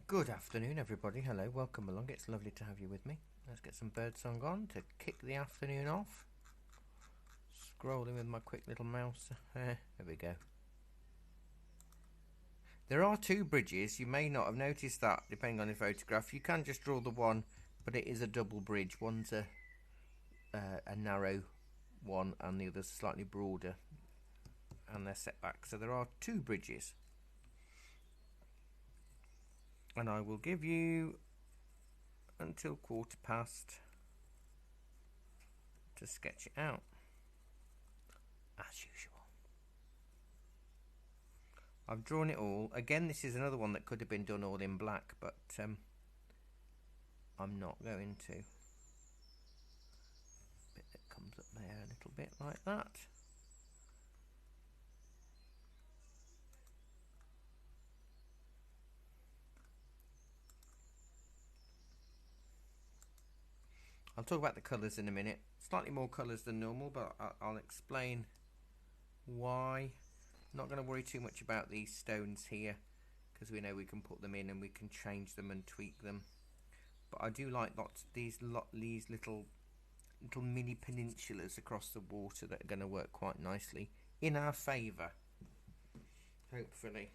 Good afternoon, everybody. Hello, welcome along. It's lovely to have you with me. Let's get some birdsong on to kick the afternoon off. Scrolling with my quick little mouse. There we go. There are two bridges. You may not have noticed that, depending on the photograph. You can just draw the one, but it is a double bridge. One's a narrow one, and the other's slightly broader, and they're set back. So there are two bridges. And I will give you until 1:15 to sketch it out, as usual. I've drawn it all. Again, this is another one that could have been done all in black, but I'm not going to. Bit that comes up there a little bit like that. I'll talk about the colours in a minute. Slightly more colours than normal, but I'll explain why. I'm not going to worry too much about these stones here, because we know we can put them in and we can change them and tweak them. But I do like these little mini peninsulas across the water that are going to work quite nicely in our favour, hopefully.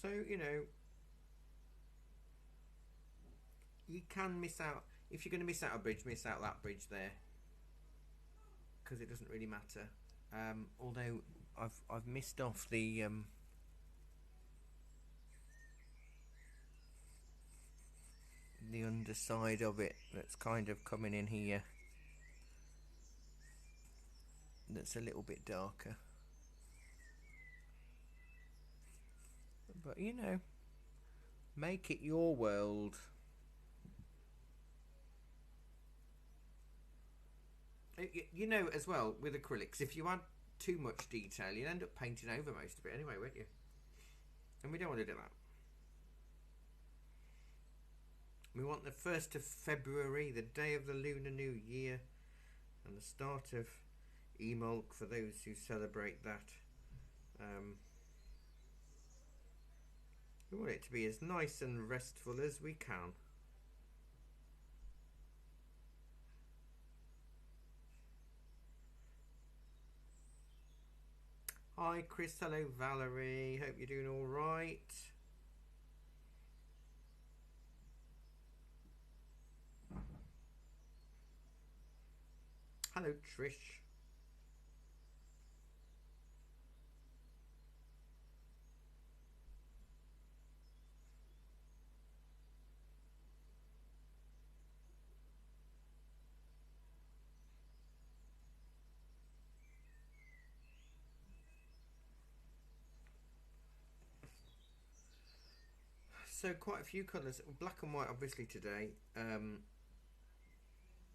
So, you know, you can miss out. If you're going to miss out a bridge, miss out that bridge there, because it doesn't really matter. Although I've missed off the underside of it that's kind of coming in here. That's a little bit darker. But you know, make it your world. You know, as well, with acrylics, if you add too much detail, you'll end up painting over most of it anyway, won't you? And we don't want to do that. We want the 1st of February, the day of the Lunar New Year, and the start of Emulk for those who celebrate that. We want it to be as nice and restful as we can. Hi Chris, hello Valerie, hope you're doing alright. Hello Trish. So quite a few colours, black and white obviously today,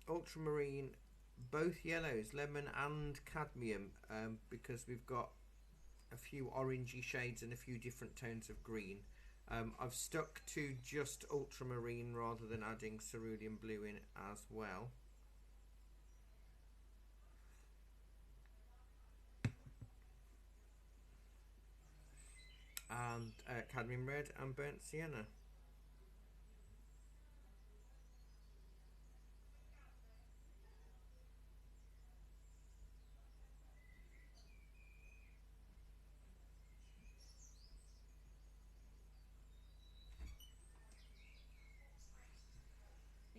ultramarine, both yellows, lemon and cadmium, because we've got a few orangey shades and a few different tones of green. I've stuck to just ultramarine rather than adding cerulean blue in as well. And cadmium red and burnt sienna.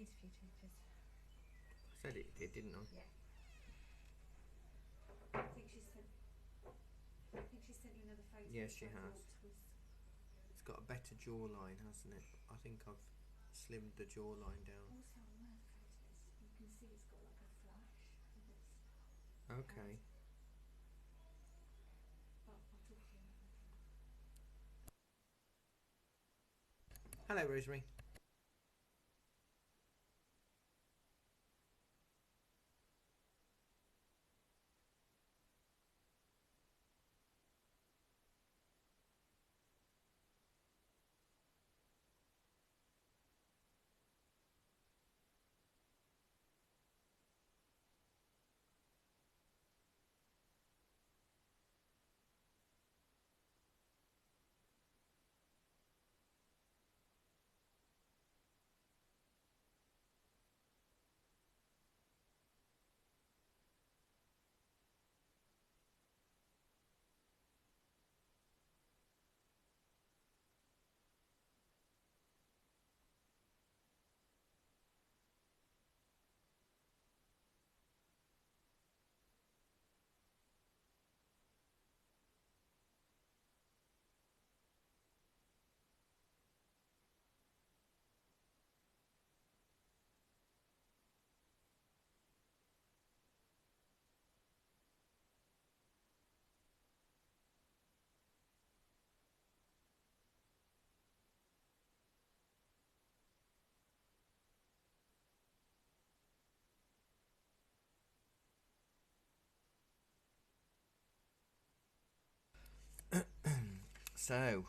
needs a few tweakers. I said it did, didn't I? Yeah. I think she sent you another photo. Yes, she which I has. thought was... It's got a better jawline, hasn't it? I think I've slimmed the jawline down. Also on my photos, you can see it's got like a flash of its Okay. head. But I'll talk to you about that. Hello, Rosemary. So,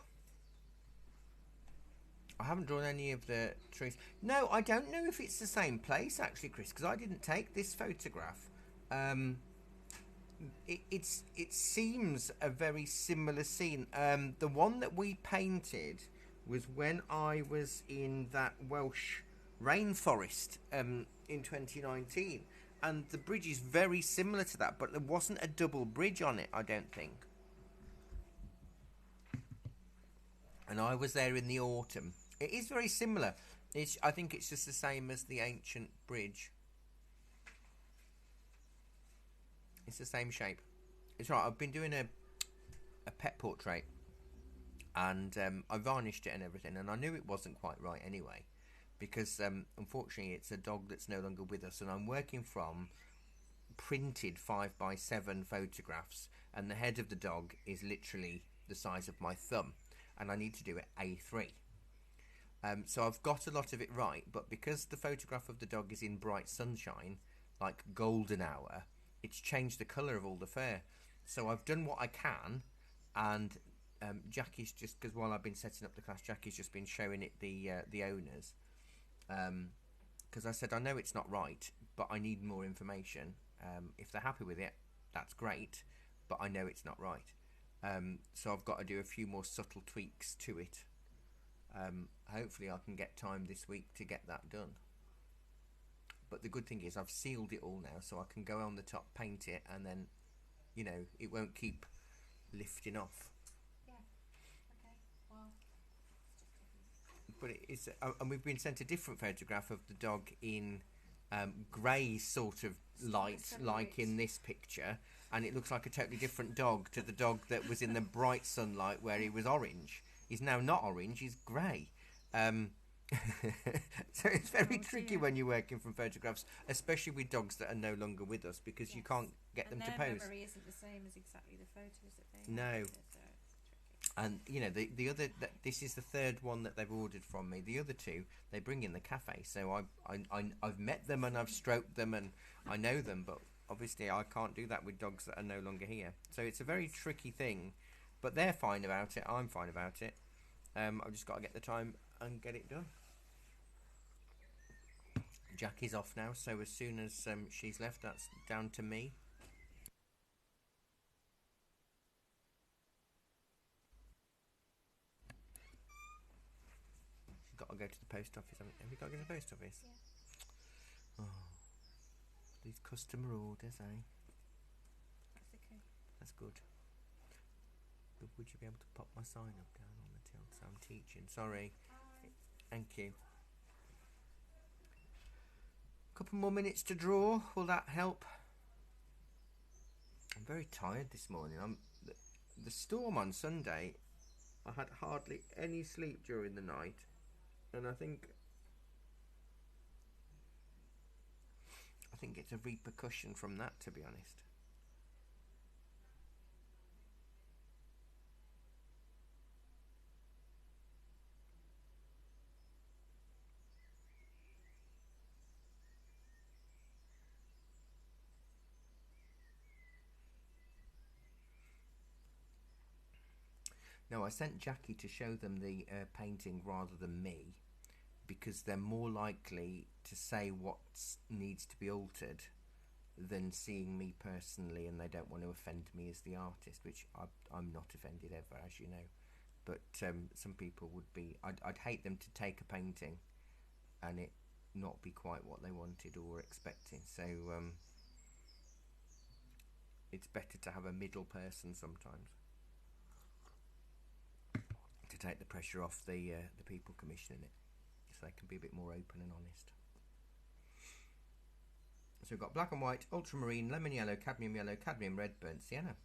I haven't drawn any of the trees. No, I don't know if it's the same place actually, Chris, because I didn't take this photograph. It seems a very similar scene. The one that we painted was when I was in that Welsh rainforest in 2019, and the bridge is very similar to that, but there wasn't a double bridge on it, I don't think. And I was there in the autumn. It is very similar. I think it's just the same as the ancient bridge. It's the same shape. It's right. I've been doing a pet portrait, and I varnished it and everything, and I knew it wasn't quite right anyway, because unfortunately it's a dog that's no longer with us, and I'm working from printed 5x7 photographs, and the head of the dog is literally the size of my thumb, and I need to do it A3. So I've got a lot of it right, but because the photograph of the dog is in bright sunshine, like golden hour, it's changed the colour of all the fur. So I've done what I can, and Jackie's just, because while I've been setting up the class, Jackie's just been showing it the owners, because I said I know it's not right, but I need more information. If they're happy with it, that's great, but I know it's not right. So I've got to do a few more subtle tweaks to it. Hopefully I can get time this week to get that done. But the good thing is I've sealed it all now, so I can go on the top, paint it, and then, you know, it won't keep lifting off. Yeah. Okay. Well. But it is, and we've been sent a different photograph of the dog in grey sort of light, like in this picture, and it looks like a totally different dog to the dog that was in the bright sunlight where he was orange. He's now not orange, he's grey. So it's very tricky when you're working from photographs, especially with dogs that are no longer with us, because you can't get them to pose. And their memory isn't the same as exactly the photos that they No. have, so it's tricky. And you know, the other, this is the third one that they've ordered from me. The other two they bring in the cafe, so I've met them and I've stroked them and I know them, but obviously I can't do that with dogs that are no longer here. So it's a very tricky thing, but they're fine about it. I'm fine about it. I've just got to get the time and get it done. Jackie's off now, so as soon as she's left, that's down to me. Got to go to the post office. Have you got to go to the post office? Yeah. Oh, these customer orders, eh? That's okay. That's good. But would you be able to pop my sign up down on the till? So I'm teaching. Sorry. Bye. Thank you. Couple more minutes to draw. Will that help? I'm very tired this morning. The storm on Sunday, I had hardly any sleep during the night, and I think it's a repercussion from that, to be honest. No, I sent Jackie to show them the painting rather than me, because they're more likely to say what needs to be altered than seeing me personally, and they don't want to offend me as the artist, which I'm not offended ever, as you know. But some people would be. I'd hate them to take a painting and it not be quite what they wanted or were expecting. So it's better to have a middle person sometimes to take the pressure off the people commissioning it, so they can be a bit more open and honest. So we've got black and white, ultramarine, lemon yellow, cadmium, red, burnt sienna.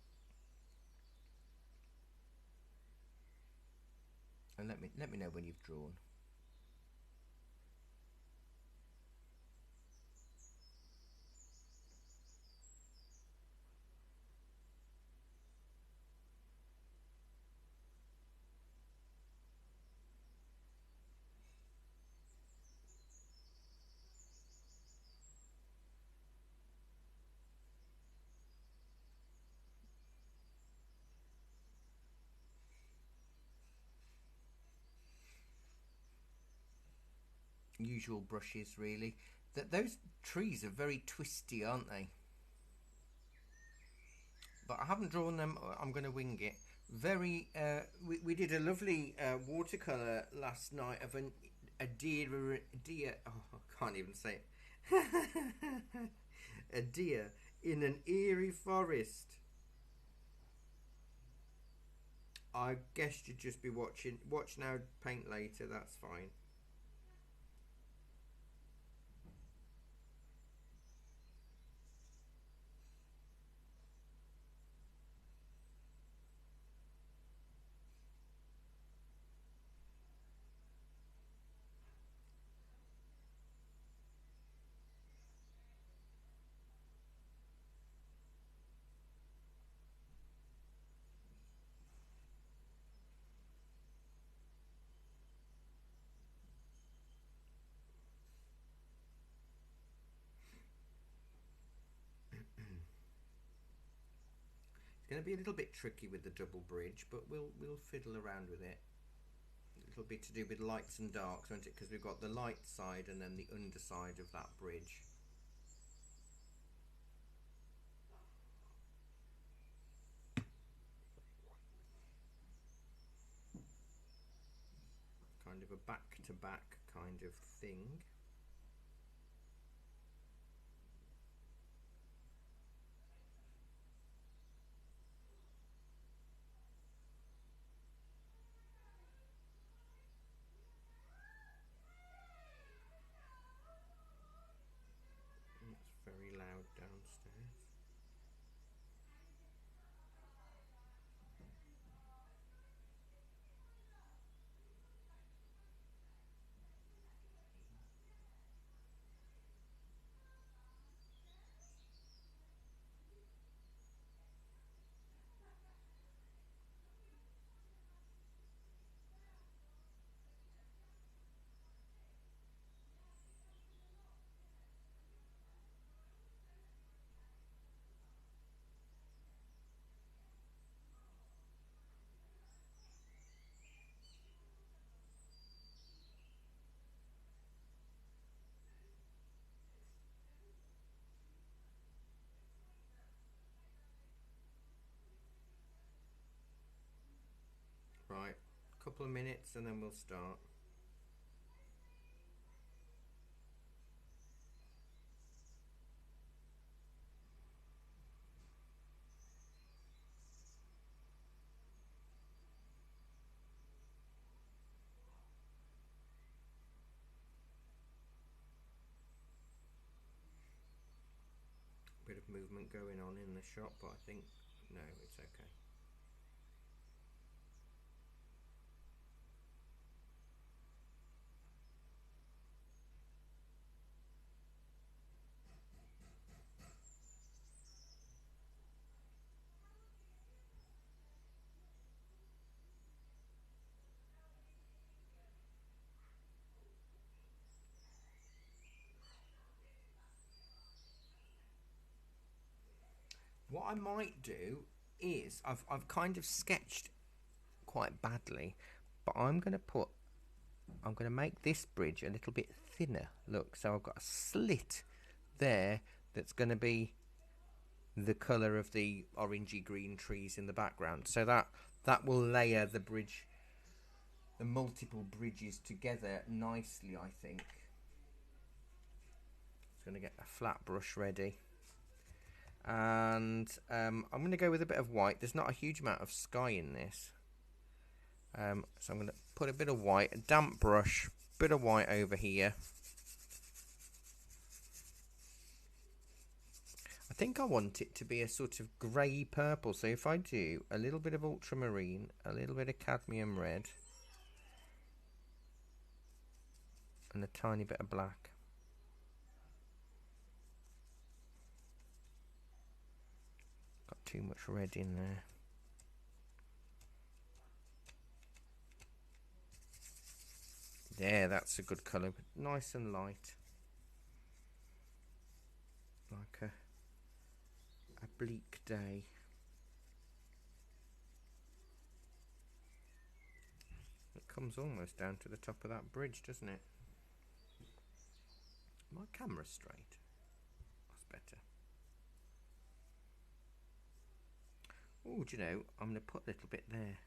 And let me know when you've drawn. Usual brushes, really. Those trees are very twisty, aren't they? But I haven't drawn them. I'm going to wing it. Very. We did a lovely watercolor last night of a deer. Oh, I can't even say it. A deer in an eerie forest. I guess you'd just be watching. Watch now, paint later. That's fine. It's going to be a little bit tricky with the double bridge, but we'll fiddle around with it. It'll be to do with lights and darks, won't it? Because we've got the light side and then the underside of that bridge. Kind of a back-to-back kind of thing. It's very loud downstairs. Right, a couple of minutes and then we'll start. movement going on in the shop, but I think no, it's okay. What I might do is I've kind of sketched quite badly, but I'm going to make this bridge a little bit thinner. Look, so I've got a slit there that's going to be the colour of the orangey green trees in the background. So that will layer the bridge, the multiple bridges together nicely, I think. Just going to get a flat brush ready. And I'm going to go with a bit of white. There's not a huge amount of sky in this. So I'm going to put a bit of white, a damp brush, bit of white over here. I think I want it to be a sort of grey purple. So if I do a little bit of ultramarine, a little bit of cadmium red, and a tiny bit of black. Got too much red in there. There, that's a good colour, nice and light. Like a bleak day. It comes almost down to the top of that bridge, doesn't it? My camera's straight. That's better. Oh, do you know, I'm going to put a little bit there.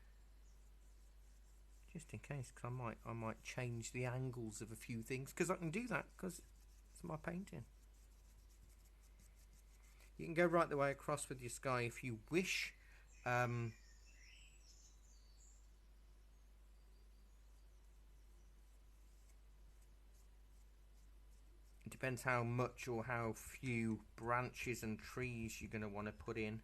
Just in case, because I might change the angles of a few things, because I can do that, because it's my painting. You can go right the way across with your sky if you wish. It depends how much or how few branches and trees you're going to want to put in.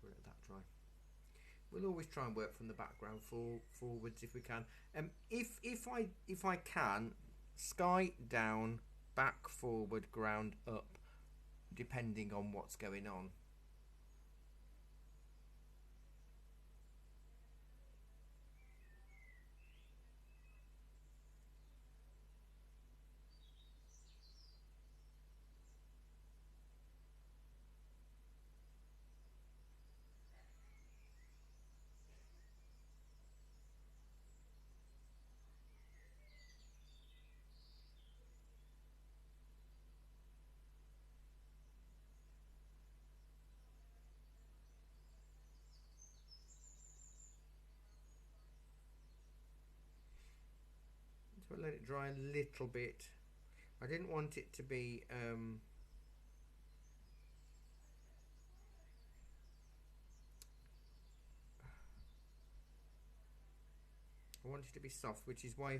To let that dry. We'll always try and work from the background forwards if we can. If I can, sky down, back forward, ground up, depending on what's going on. So let it dry a little bit. I didn't want it to be I want it to be soft, which is why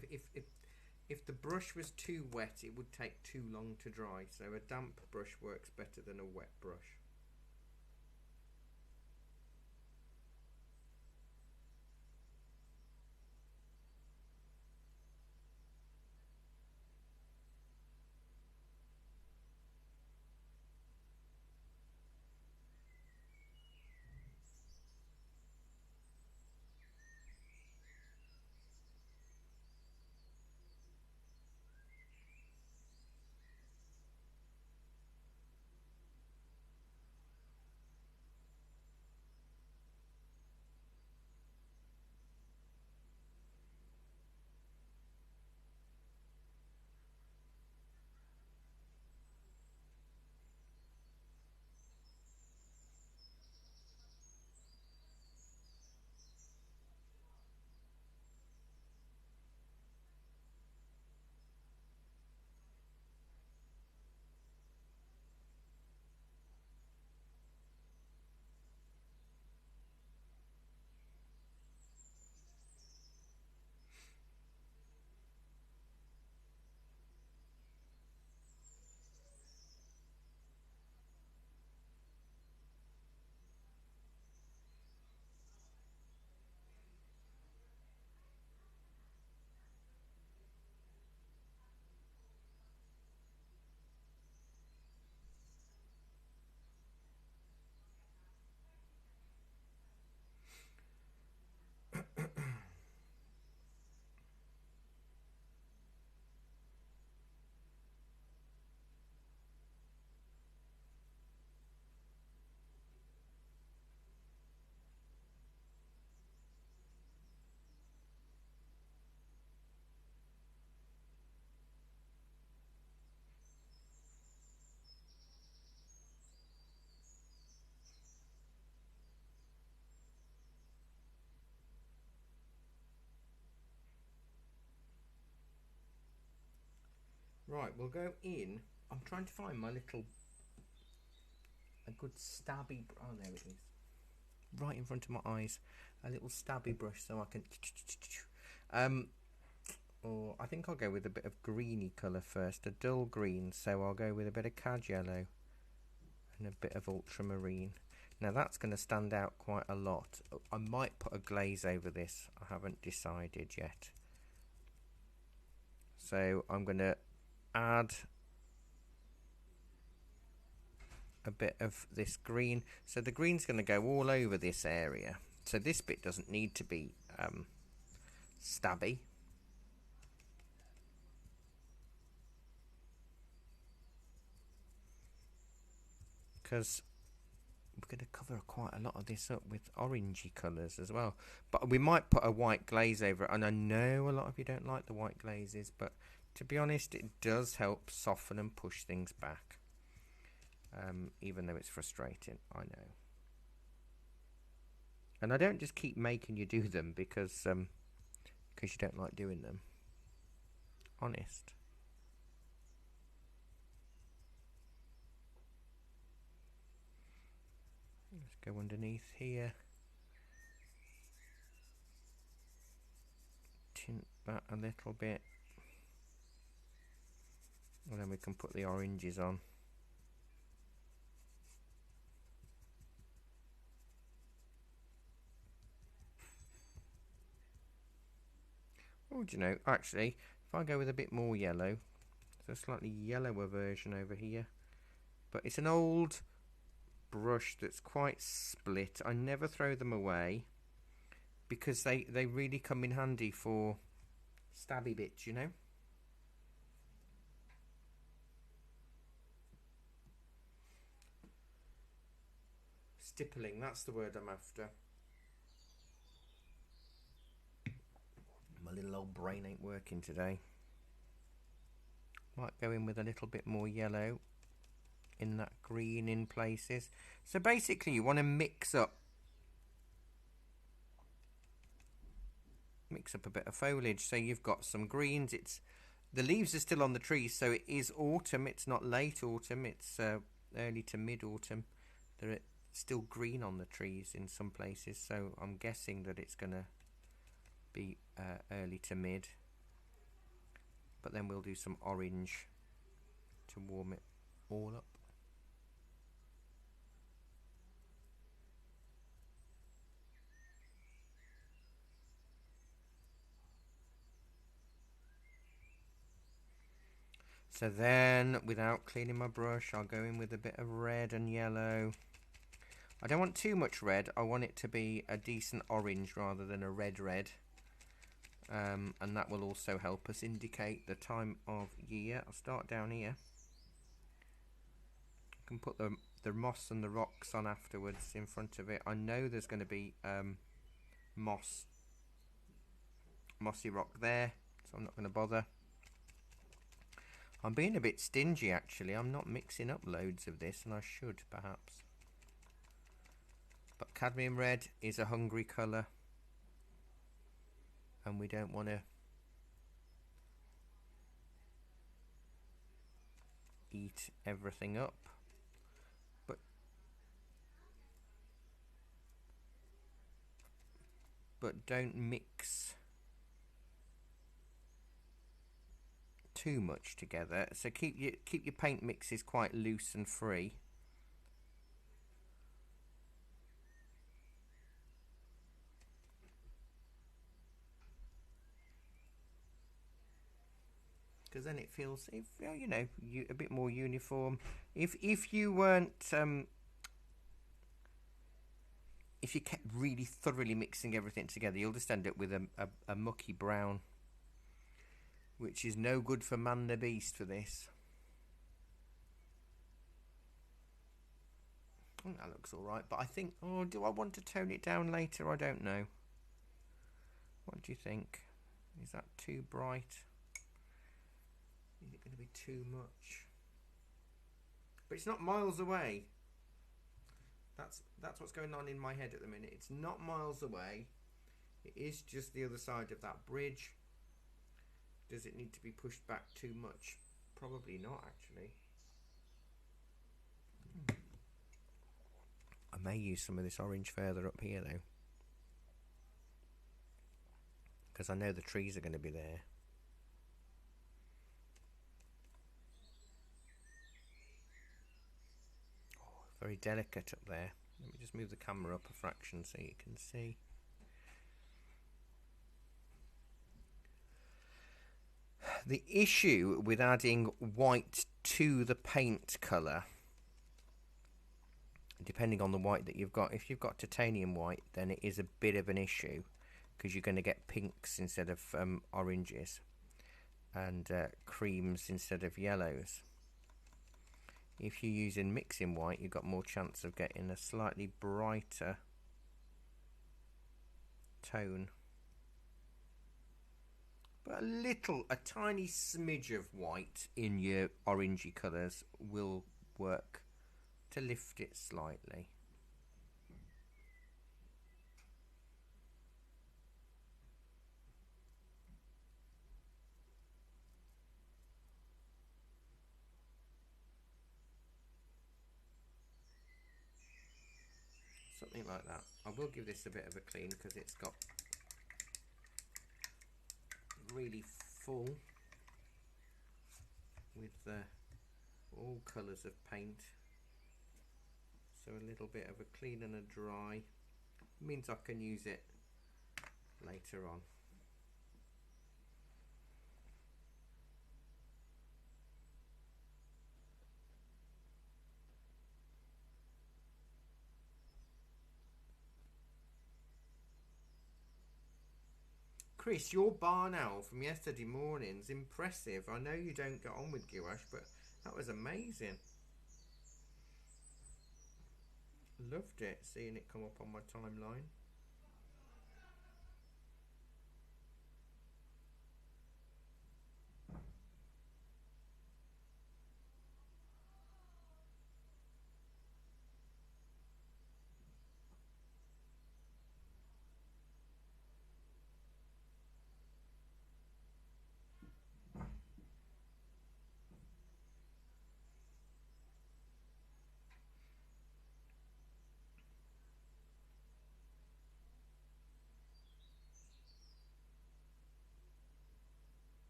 if the brush was too wet, it would take too long to dry. So a damp brush works better than a wet brush. Right, we'll go in. I'm trying to find my little, a good stabby, oh there it is, right in front of my eyes, a little stabby brush so I can, or I think I'll go with a bit of greeny colour first, a dull green, so I'll go with a bit of cad yellow and a bit of ultramarine. Now that's going to stand out quite a lot. I might put a glaze over this, I haven't decided yet. So I'm going to add a bit of this green. So the green's going to go all over this area. So this bit doesn't need to be stabby. Because we're going to cover quite a lot of this up with orangey colours as well. But we might put a white glaze over it. And I know a lot of you don't like the white glazes, but to be honest, it does help soften and push things back. Even though it's frustrating, I know. And I don't just keep making you do them because you don't like doing them. Honest. Let's go underneath here. Tint that a little bit. And then we can put the oranges on. Oh, do you know, actually, if I go with a bit more yellow, it's a slightly yellower version over here. But it's an old brush that's quite split. I never throw them away because they really come in handy for stabby bits, you know. Stippling, that's the word I'm after. My little old brain ain't working today. Might go in with a little bit more yellow in that green in places. So basically you want to mix up a bit of foliage. So you've got some greens. The leaves are still on the trees, so it is autumn. It's not late autumn, it's early to mid-autumn. They're still green on the trees in some places, so I'm guessing that it's going to be early to mid. But then we'll do some orange to warm it all up. So then, without cleaning my brush, I'll go in with a bit of red and yellow. I don't want too much red. I want it to be a decent orange rather than a red. And that will also help us indicate the time of year. I'll start down here. I can put the moss and the rocks on afterwards in front of it. I know there's going to be mossy rock there, so I'm not going to bother. I'm being a bit stingy actually. I'm not mixing up loads of this, and I should perhaps. But cadmium red is a hungry colour, and we don't want to eat everything up. But don't mix too much together. So keep your paint mixes quite loose and free. Because then it feels, you know, a bit more uniform. If you weren't, if you kept really thoroughly mixing everything together, you'll just end up with a mucky brown, which is no good for man the beast for this. I think that looks alright, but I think, do I want to tone it down later? I don't know. What do you think? Is that too bright? Is it going to be too much? But it's not miles away. That's what's going on in my head at the minute. It's not miles away. It is just the other side of that bridge. Does it need to be pushed back too much? Probably not, actually. I may use some of this orange further up here, though, because I know the trees are going to be there. Oh, very delicate up there. Let me just move the camera up a fraction so you can see. The issue with adding white to the paint colour, depending on the white that you've got, if you've got titanium white, then it is a bit of an issue because you're going to get pinks instead of oranges and creams instead of yellows. If you're using mixing white, you've got more chance of getting a slightly brighter tone. But a tiny smidge of white in your orangey colours will work to lift it slightly. Something like that. I will give this a bit of a clean because it's got really full with all colours of paint. So a little bit of a clean and a dry means I can use it later on. Chris, your barn owl from yesterday morning's impressive. I know you don't get on with gouache, but that was amazing. Loved it, seeing it come up on my timeline.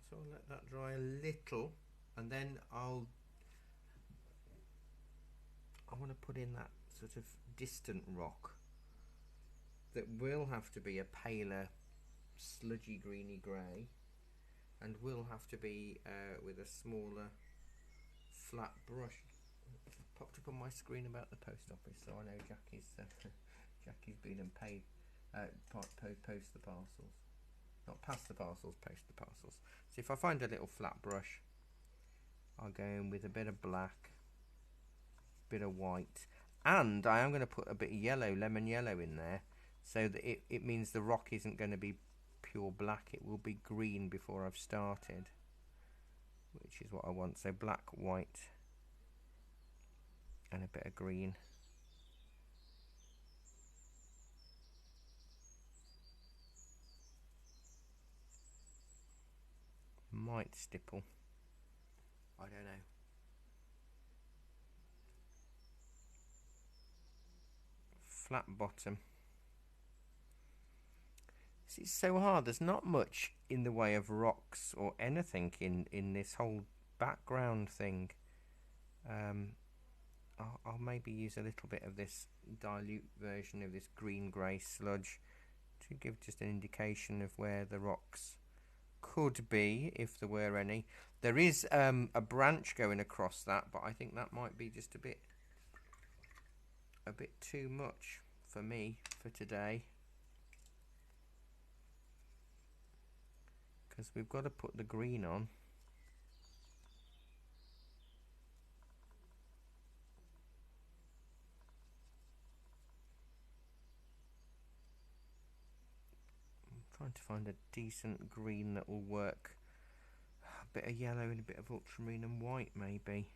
So I'll let that dry a little, and then I want to put in that sort of distant rock that will have to be a paler, sludgy greeny grey, and will have to be with a smaller, flat brush. It's popped up on my screen about the post office, so I know Jackie's been and paid, post the parcels. Not pass the parcels, post the parcels. So if I find a little flat brush, I'll go in with a bit of black, bit of white, and I am going to put a bit of yellow, lemon yellow in there, so that it means the rock isn't going to be pure black, it will be green before I've started, which is what I want. So black, white, and a bit of green. Might stipple, I don't know. Flat bottom. It's so hard. There's not much in the way of rocks or anything in this whole background thing. I'll maybe use a little bit of this dilute version of this green-grey sludge to give just an indication of where the rocks could be, if there were any. There is a branch going across that, but I think that might be just a bit too much for me for today, because we've got to put the green on. I'm trying to find a decent green that will work bit of yellow and a bit of ultramarine and white maybe.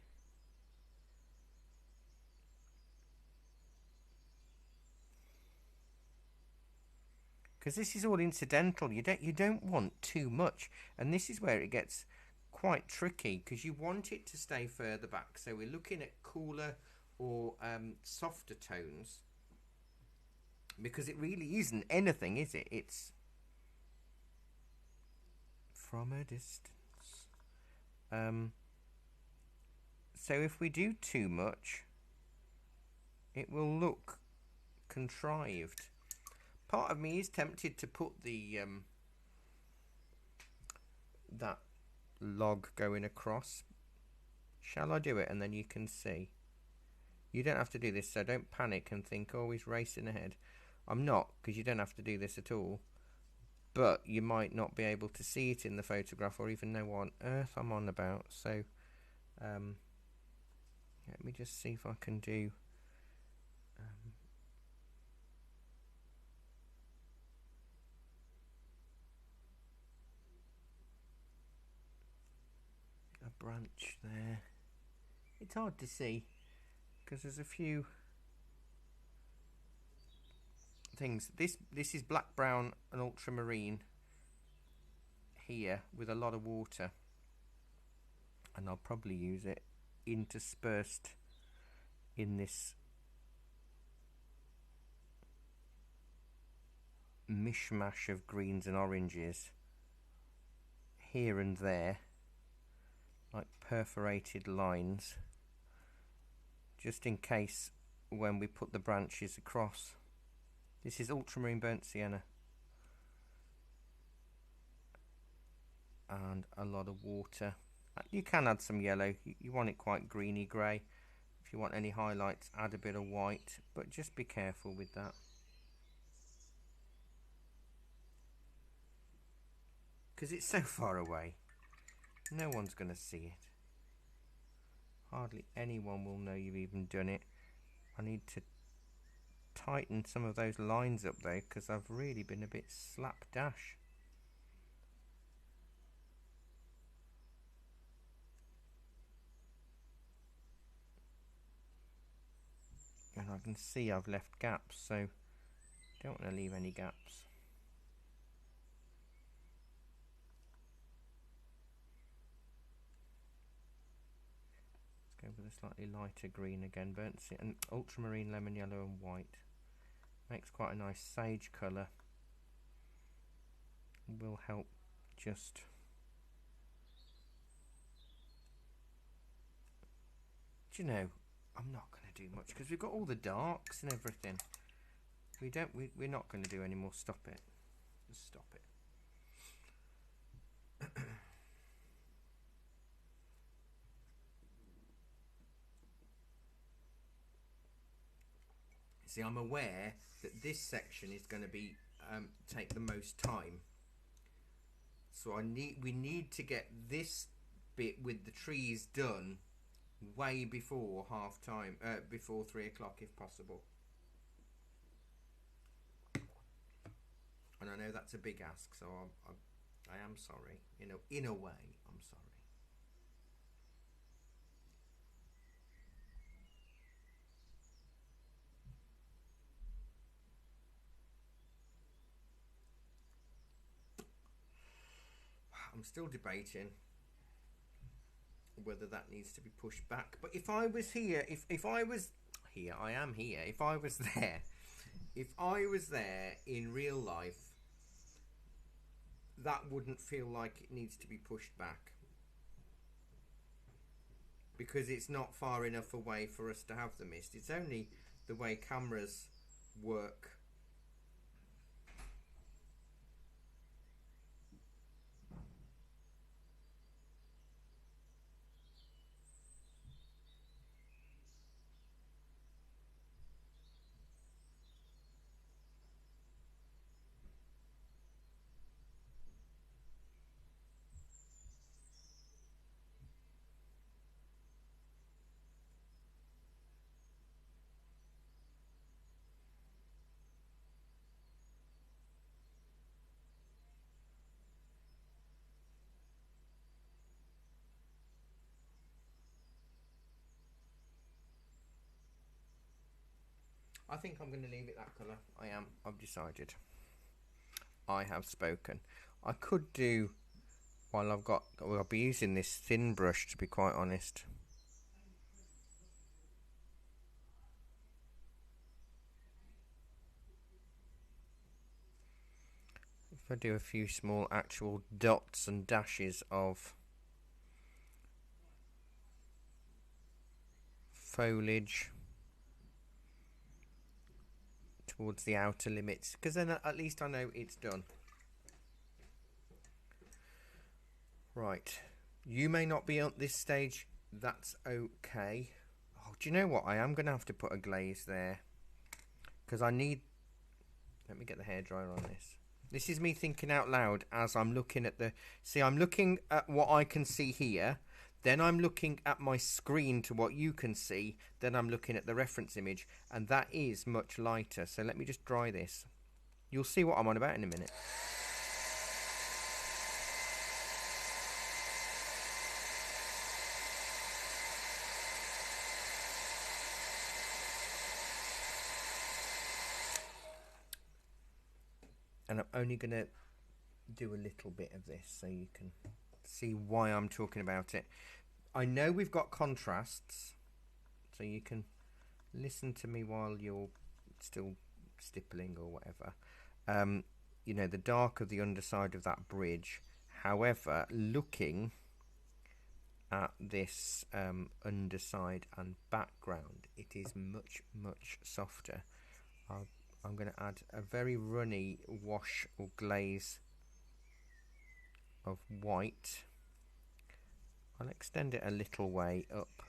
Because this is all incidental. You don't want too much, and this is where it gets quite tricky because you want it to stay further back. So we're looking at cooler or softer tones, because it really isn't anything, is it? It's from a distance. So if we do too much, it will look contrived. Part of me is tempted to put the that log going across. Shall I do it and then you can see? You don't have to do this, so don't panic and think, oh, he's racing ahead. I'm not, because you don't have to do this at all. But you might not be able to see it in the photograph or even know what on earth I'm on about. So let me just see if I can do a branch there. It's hard to see because there's a few things. This is black, brown and ultramarine here with a lot of water, and I'll probably use it interspersed in this mishmash of greens and oranges here and there, like perforated lines, just in case when we put the branches across. This is ultramarine burnt sienna and a lot of water. You can add some yellow. You want it quite greeny grey. If you want any highlights, add a bit of white, but just be careful with that. Because it's so far away, no one's going to see it. Hardly anyone will know you've even done it. I need to tighten some of those lines up though, because I've really been a bit slapdash. And I can see I've left gaps, so don't want to leave any gaps. Let's go with a slightly lighter green again, burnt and ultramarine, lemon yellow and white. Makes quite a nice sage colour. Will help just do you know, I'm not going to do much because we've got all the darks and everything. We're not going to do any more. Stop it. Just stop it. See, I'm aware that this section is going to be take the most time. So we need to get this bit with the trees done way before half time, before 3 o'clock if possible. And I know that's a big ask, so I am sorry. You know, in a way, I'm sorry. I'm still debating whether that needs to be pushed back. But if I was here, if I was here, I am here. If I was there, if I was there in real life, that wouldn't feel like it needs to be pushed back. Because it's not far enough away for us to have the mist. It's only the way cameras work. I think I'm going to leave it that colour. I am. I've decided. I have spoken. I could do, while I've got, well, I'll be using this thin brush to be quite honest. If I do a few small actual dots and dashes of foliage towards the outer limits, because then at least I know it's done. Right, you may not be at this stage, that's okay. Oh, do you know what, I am going to have to put a glaze there, because I need, let me get the hairdryer on this. This is me thinking out loud as I'm looking at the, see, I'm looking at what I can see here, then I'm looking at my screen to what you can see, then I'm looking at the reference image, and that is much lighter. So let me just dry this. You'll see what I'm on about in a minute. And I'm only going to do a little bit of this so you can see why I'm talking about it. I know we've got contrasts, so you can listen to me while you're still stippling or whatever. You know, the dark of the underside of that bridge. However, looking at this underside and background, it is much, much softer. I'm going to add a very runny wash or glaze of white. I'll extend it a little way up,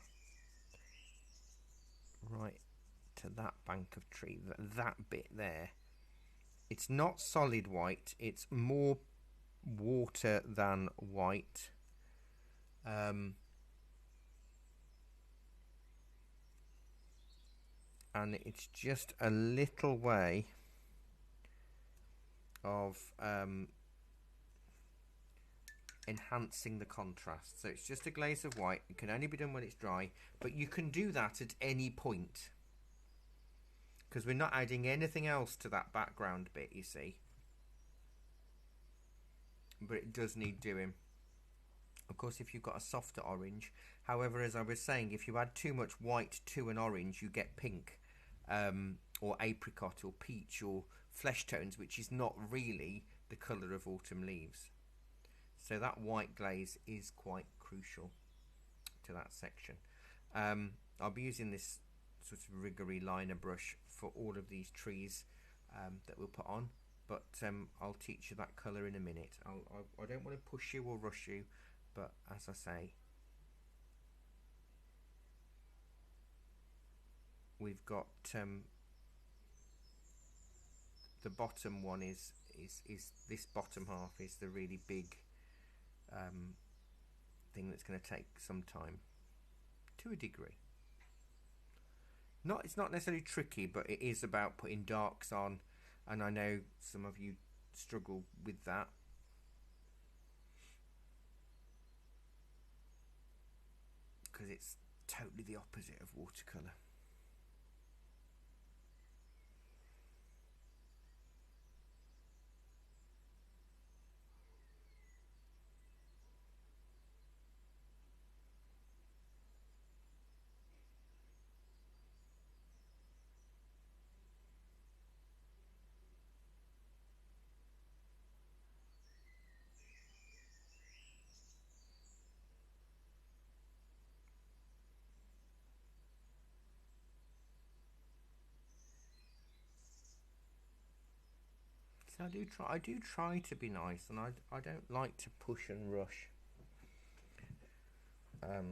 right to that bank of tree, that bit there. It's not solid white, it's more water than white. And it's just a little way of enhancing the contrast. So it's just a glaze of white. It can only be done when it's dry, but you can do that at any point, because we're not adding anything else to that background bit, you see. But it does need doing. Of course, if you've got a softer orange, however, as I was saying, if you add too much white to an orange, you get pink, or apricot or peach or flesh tones, which is not really the colour of autumn leaves. So that white glaze is quite crucial to that section. I'll be using this sort of riggery liner brush for all of these trees that we'll put on, but I'll teach you that colour in a minute. I don't want to push you or rush you, but as I say, we've got the bottom one is this bottom half is the really big thing that's going to take some time, to a degree. It's not necessarily tricky, but it is about putting darks on, and I know some of you struggle with that. Because it's totally the opposite of watercolour. So I do try to be nice, and I don't like to push and rush. But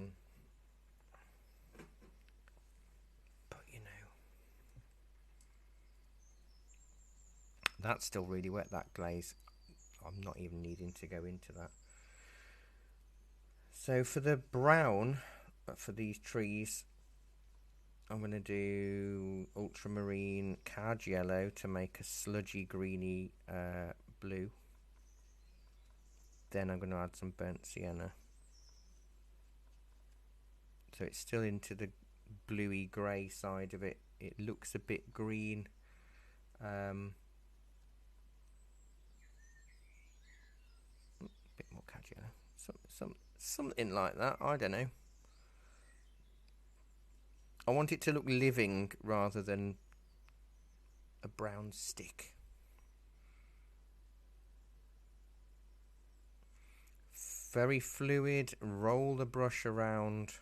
you know, that's still really wet, that glaze. I'm not even needing to go into that. So for the brown, for these trees, I'm going to do ultramarine cad yellow to make a sludgy greeny blue. Then I'm going to add some burnt sienna. So it's still into the bluey grey side of it, it looks a bit green. Bit more Caggiolo. Something like that. I don't know. I want it to look living rather than a brown stick. Very fluid. Roll the brush around.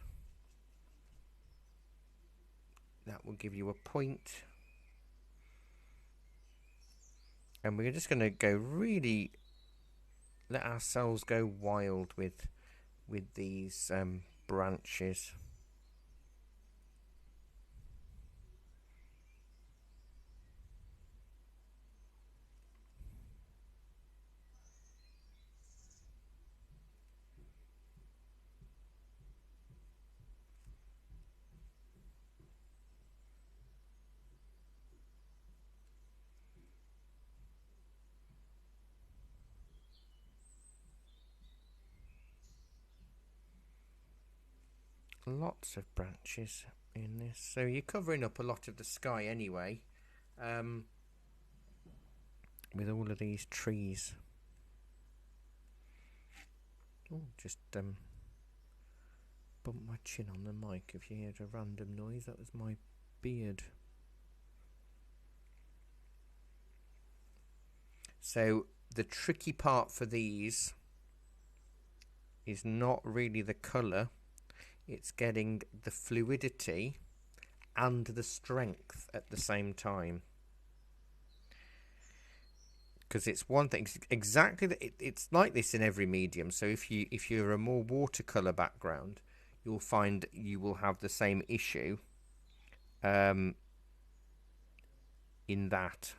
That will give you a point. And we're just going to go really let ourselves go wild with these branches. Lots of branches in this, so you're covering up a lot of the sky anyway, with all of these trees. Oh, just bumped my chin on the mic. If you heard a random noise, that was my beard. So the tricky part for these is not really the colour, it's getting the fluidity and the strength at the same time. Because it's one thing, exactly it's like this in every medium. So if you're a more watercolour background, you'll find you will have the same issue in that.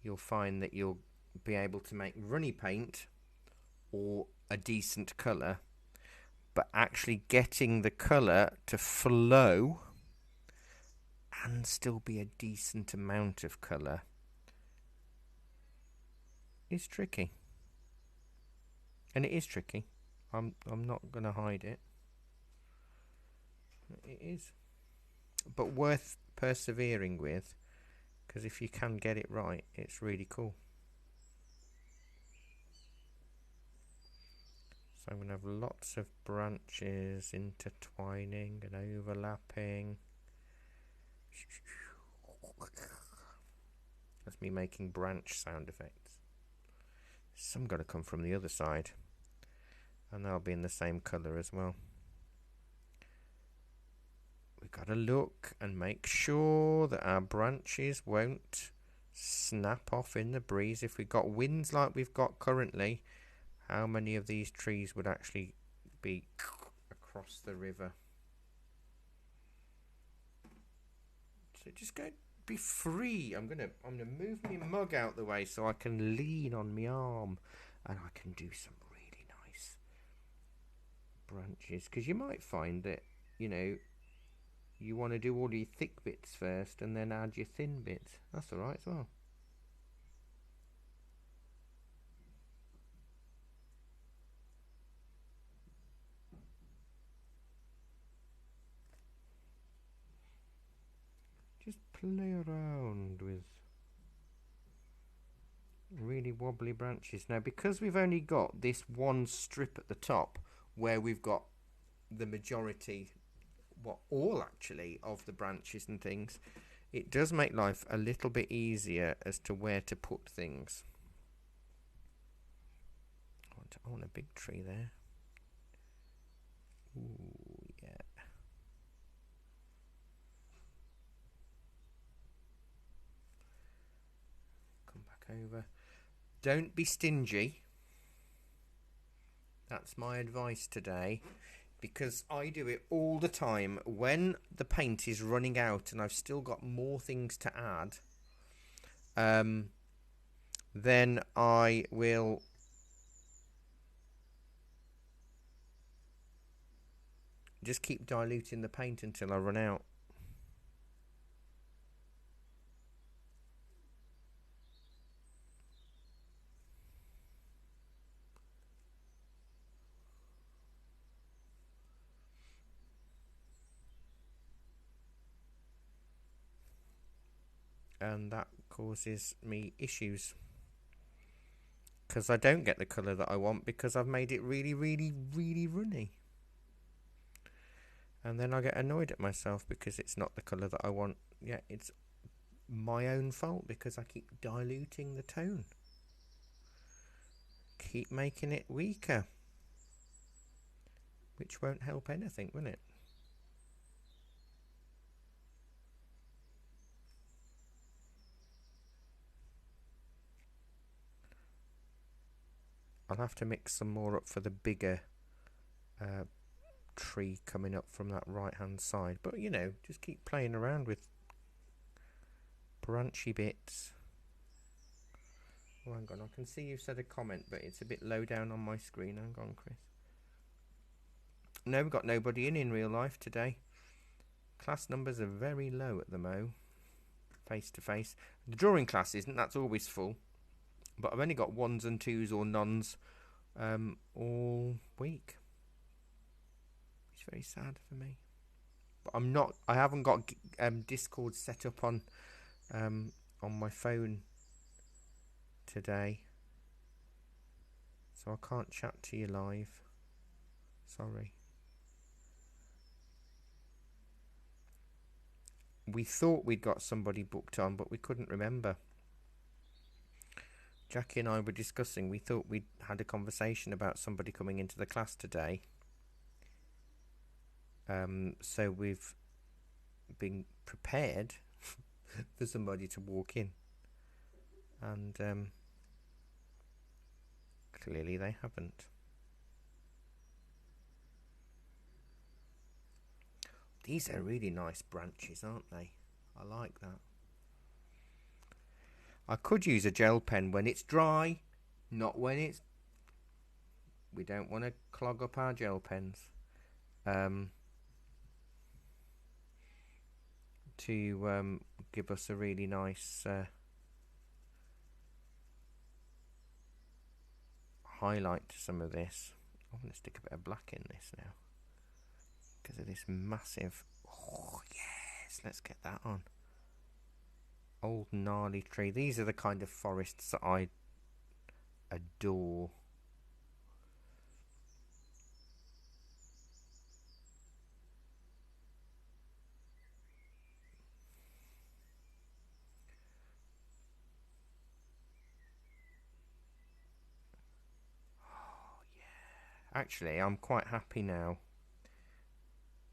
You'll find that you'll be able to make runny paint or a decent colour, but actually getting the colour to flow and still be a decent amount of colour is tricky. And it is tricky. I'm not going to hide it. It is. But worth persevering with, because if you can get it right, it's really cool. So I'm going to have lots of branches intertwining and overlapping. That's me making branch sound effects. Some got to come from the other side, and they'll be in the same colour as well. We've got to look and make sure that our branches won't snap off in the breeze. If we've got winds like we've got currently, how many of these trees would actually be across the river? So just go, be free. I'm gonna move my mug out the way so I can lean on my arm, and I can do some really nice branches. Because you might find that, you know, you want to do all your thick bits first and then add your thin bits. That's alright as well. Just play around with really wobbly branches. Now, because we've only got this one strip at the top where we've got the majority, all actually, of the branches and things, it does make life a little bit easier as to where to put things. I want a big tree there. Ooh, yeah. Come back over. Don't be stingy. That's my advice today, because I do it all the time. When the paint is running out and I've still got more things to add, then I will just keep diluting the paint until I run out. and that causes me issues because I don't get the colour that I want because I've made it really, really, really runny. And then I get annoyed at myself because it's not the colour that I want. Yeah, it's my own fault because I keep diluting the tone. Keep making it weaker. Which won't help anything, will it? I'll have to mix some more up for the bigger tree coming up from that right hand side. But you know, just keep playing around with branchy bits. Oh, hang on, I can see you've said a comment, but it's a bit low down on my screen. Hang on, Chris. No, we've got nobody in real life today. Class numbers are very low at the mo. Face to face. The drawing class isn't, that's always full. But I've only got ones and twos or nones all week. It's very sad for me. But I haven't got Discord set up on my phone today. So I can't chat to you live. Sorry. We thought we'd got somebody booked on, but we couldn't remember. Jackie and I were discussing, we thought we'd had a conversation about somebody coming into the class today. So we've been prepared for somebody to walk in. And clearly they haven't. These are really nice branches, aren't they? I like that. I could use a gel pen when it's dry, not when it's... We don't want to clog up our gel pens. To give us a really nice highlight to some of this. I'm going to stick a bit of black in this now because of this massive... Oh yes, let's get that on. Old gnarly tree. These are the kind of forests that I adore. Oh yeah. Actually, I'm quite happy now.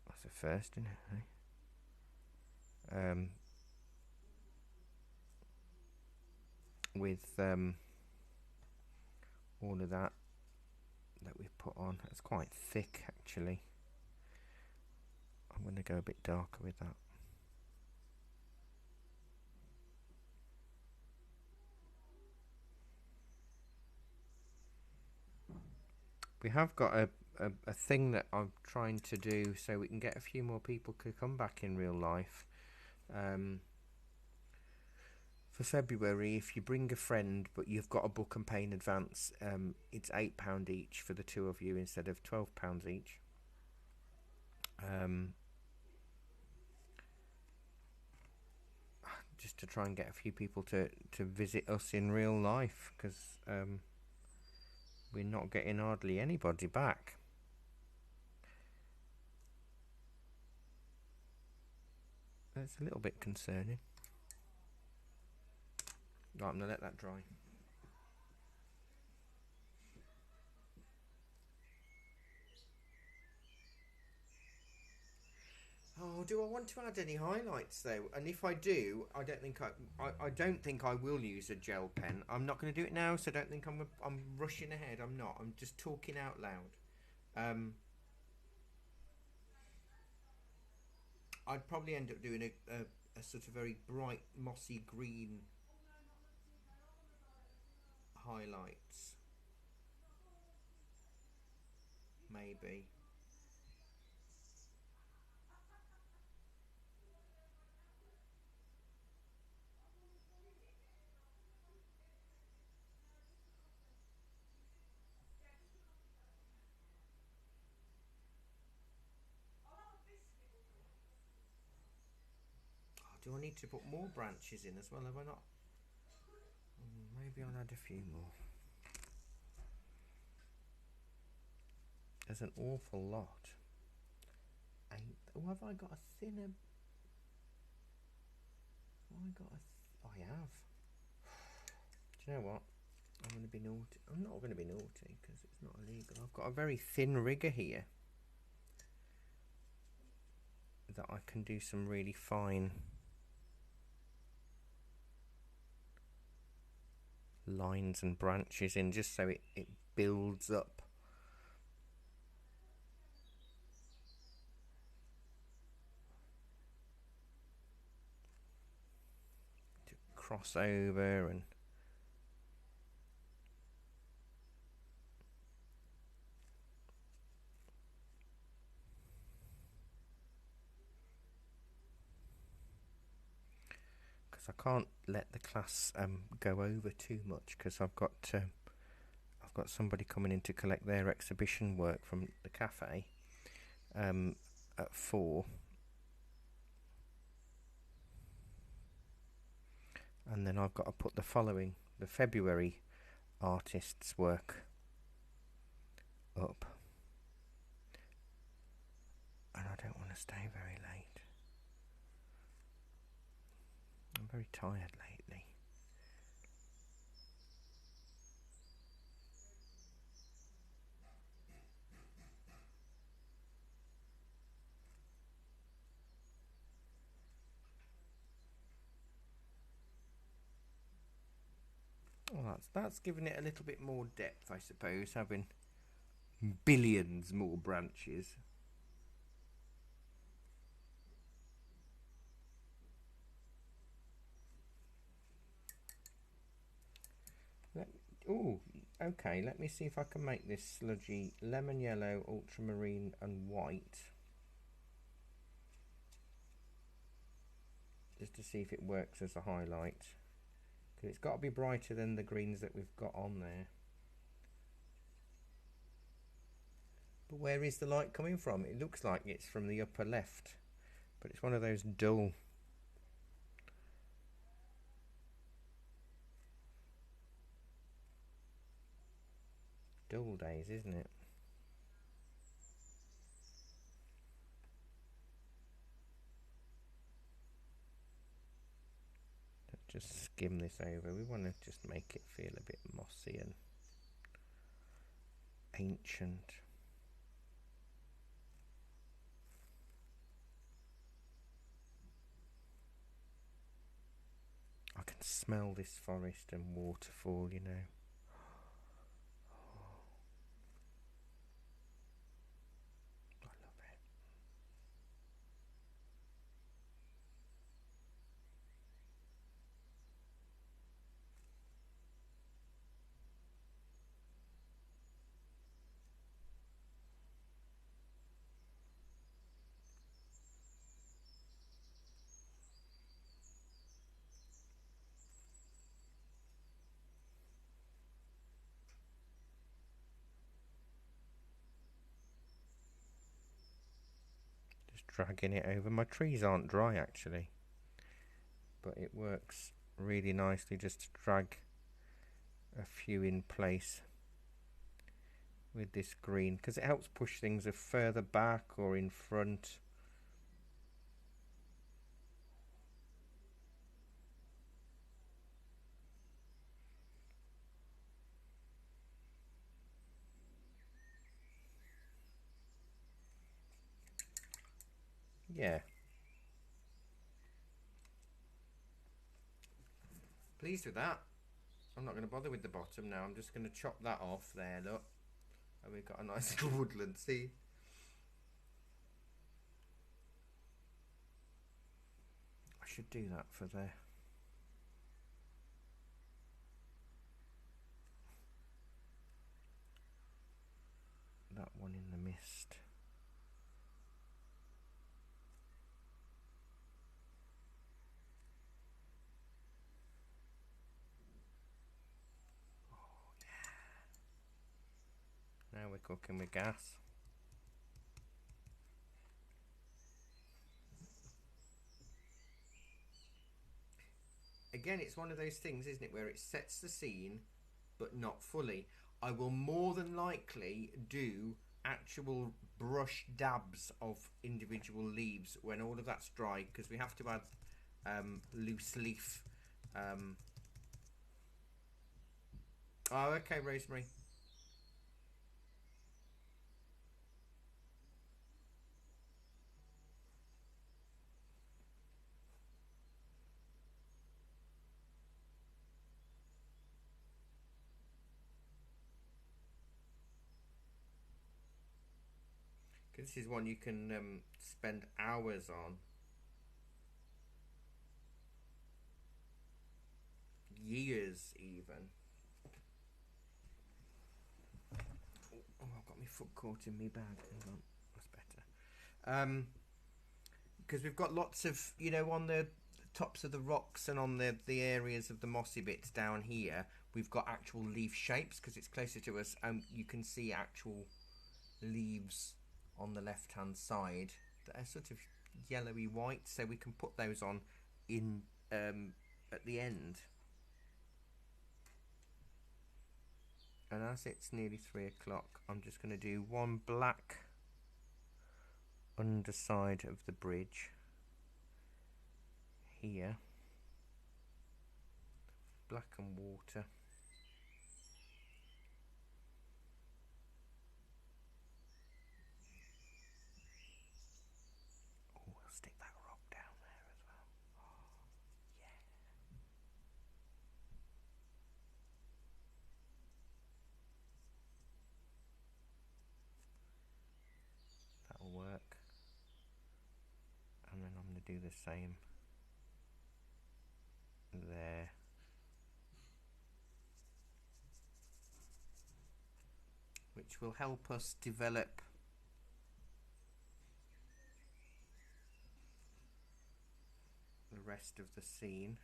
That's the first, isn't it? With all of that we've put on. It's quite thick actually. I'm going to go a bit darker with that. We have got a thing that I'm trying to do so we can get a few more people to come back in real life. For February, if you bring a friend but you've got to book and pay in advance, it's £8 each for the two of you instead of £12 each. Just to try and get a few people to visit us in real life, because we're not getting hardly anybody back. It's a little bit concerning. Right, I'm going to let that dry. Oh, do I want to add any highlights though? And if I do, I don't think I will use a gel pen. I'm not going to do it now, so don't think I'm rushing ahead. I'm not. I'm just talking out loud. I'd probably end up doing a sort of very bright mossy green highlights. Maybe. Do I need to put more branches in as well? Have I not? Maybe I'll add a few more. There's an awful lot. Oh, have I got a thinner? I have. Do you know what? I'm going to be naughty. I'm not going to be naughty because it's not illegal. I've got a very thin rigger here that I can do some really fine lines and branches in, just so it builds up. To cross over and because I can't let the class go over too much because I've got somebody coming in to collect their exhibition work from the cafe at 4, and then I've got to put the February artist's work up, and I don't want to stay very late. I'm very tired lately. Well, that's giving it a little bit more depth, I suppose, having billions more branches. Oh, okay, let me see if I can make this sludgy lemon yellow, ultramarine and white. Just to see if it works as a highlight. Because it's got to be brighter than the greens that we've got on there. But where is the light coming from? It looks like it's from the upper left. But it's one of those dull days, isn't it? Let's just skim this over. We want to just make it feel a bit mossy and ancient. I can smell this forest and waterfall, you know. Dragging it over. My trees aren't dry actually, but it works really nicely just to drag a few in place with this green because it helps push things further back or in front. Yeah. Pleased with that. I'm not going to bother with the bottom now. I'm just going to chop that off there, look. And we've got a nice little woodland, see? I should do that for that one in the mist. Now we're cooking with gas. again, it's one of those things, isn't it, where it sets the scene, but not fully. I will more than likely do actual brush dabs of individual leaves when all of that's dry, because we have to add loose leaf. Oh, okay, Rosemary. This is one you can spend hours on. Years, even. Oh, I've got my foot caught in my bag. Hang on, that's better. Because we've got lots of, you know, on the tops of the rocks and on the areas of the mossy bits down here, we've got actual leaf shapes because it's closer to us, and you can see actual leaves on the left hand side that are sort of yellowy white, so we can put those on in at the end. And as it's nearly 3 o'clock, I'm just going to do one black underside of the bridge here, black and water. Oh, we'll stick that rock down there as well. Oh, yeah. That'll work. And then I'm going to do the same there. Which will help us develop the rest of the scene.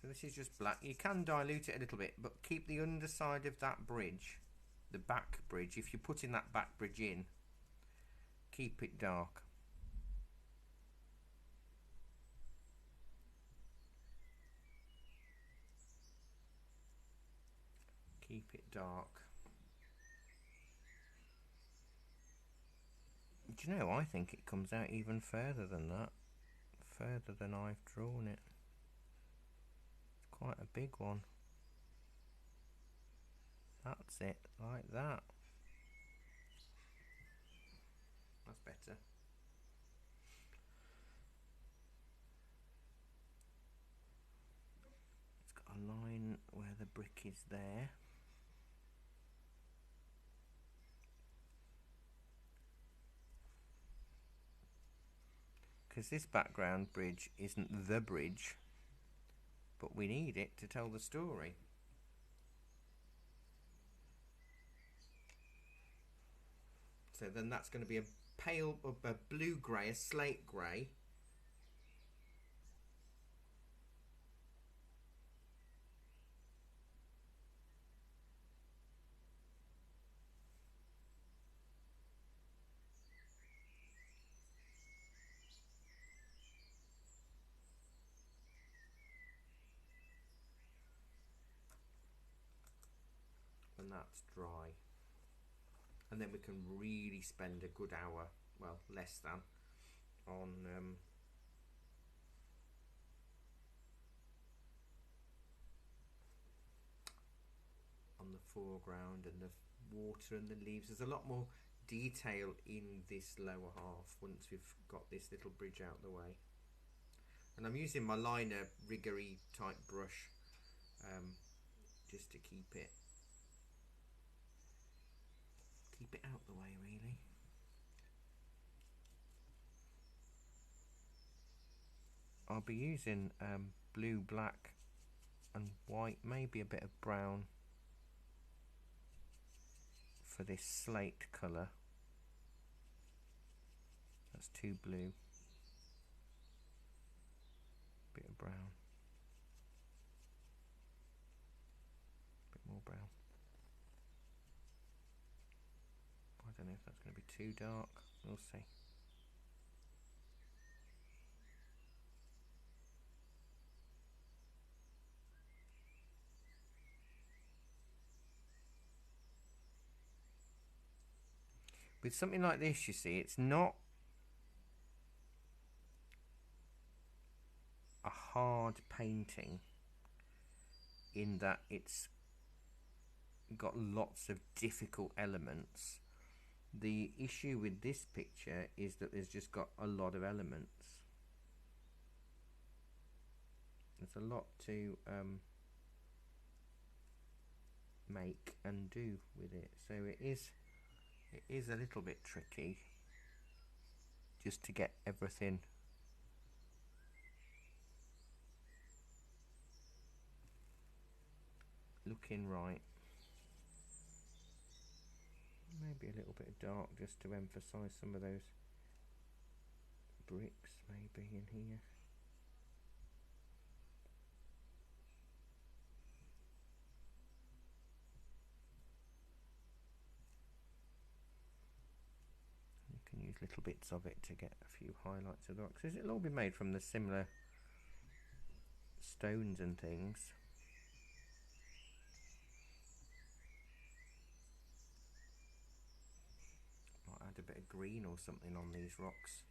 So this is just black. You can dilute it a little bit, but keep the underside of that bridge, the back bridge, if you're putting that back bridge in, keep it dark. Keep it dark. Do you know, I think it comes out even further than that. Further than I've drawn it. It's quite a big one. That's it, like that. That's better. It's got a line where the brick is there. Because this background bridge isn't the bridge, but we need it to tell the story. So then that's going to be a pale, a blue grey, a slate grey. And that's dry. And then we can really spend a good hour, well, less than, on the foreground and the water and the leaves. There's a lot more detail in this lower half once we've got this little bridge out the way. And I'm using my liner riggery type brush just to keep it out the way, really. I'll be using blue, black and white, maybe a bit of brown for this slate colour. That's too blue. Bit of brown. Bit more brown. I don't know if that's going to be too dark. We'll see. With something like this, you see, it's not a hard painting in that it's got lots of difficult elements. The issue with this picture is that there's just got a lot of elements. There's a lot to make and do with it, so it is a little bit tricky just to get everything looking right. Maybe a little bit of dark just to emphasize some of those bricks maybe in here. You can use little bits of it to get a few highlights of the rocks. It'll all be made from the similar stones and things. Might add a bit of green or something on these rocks.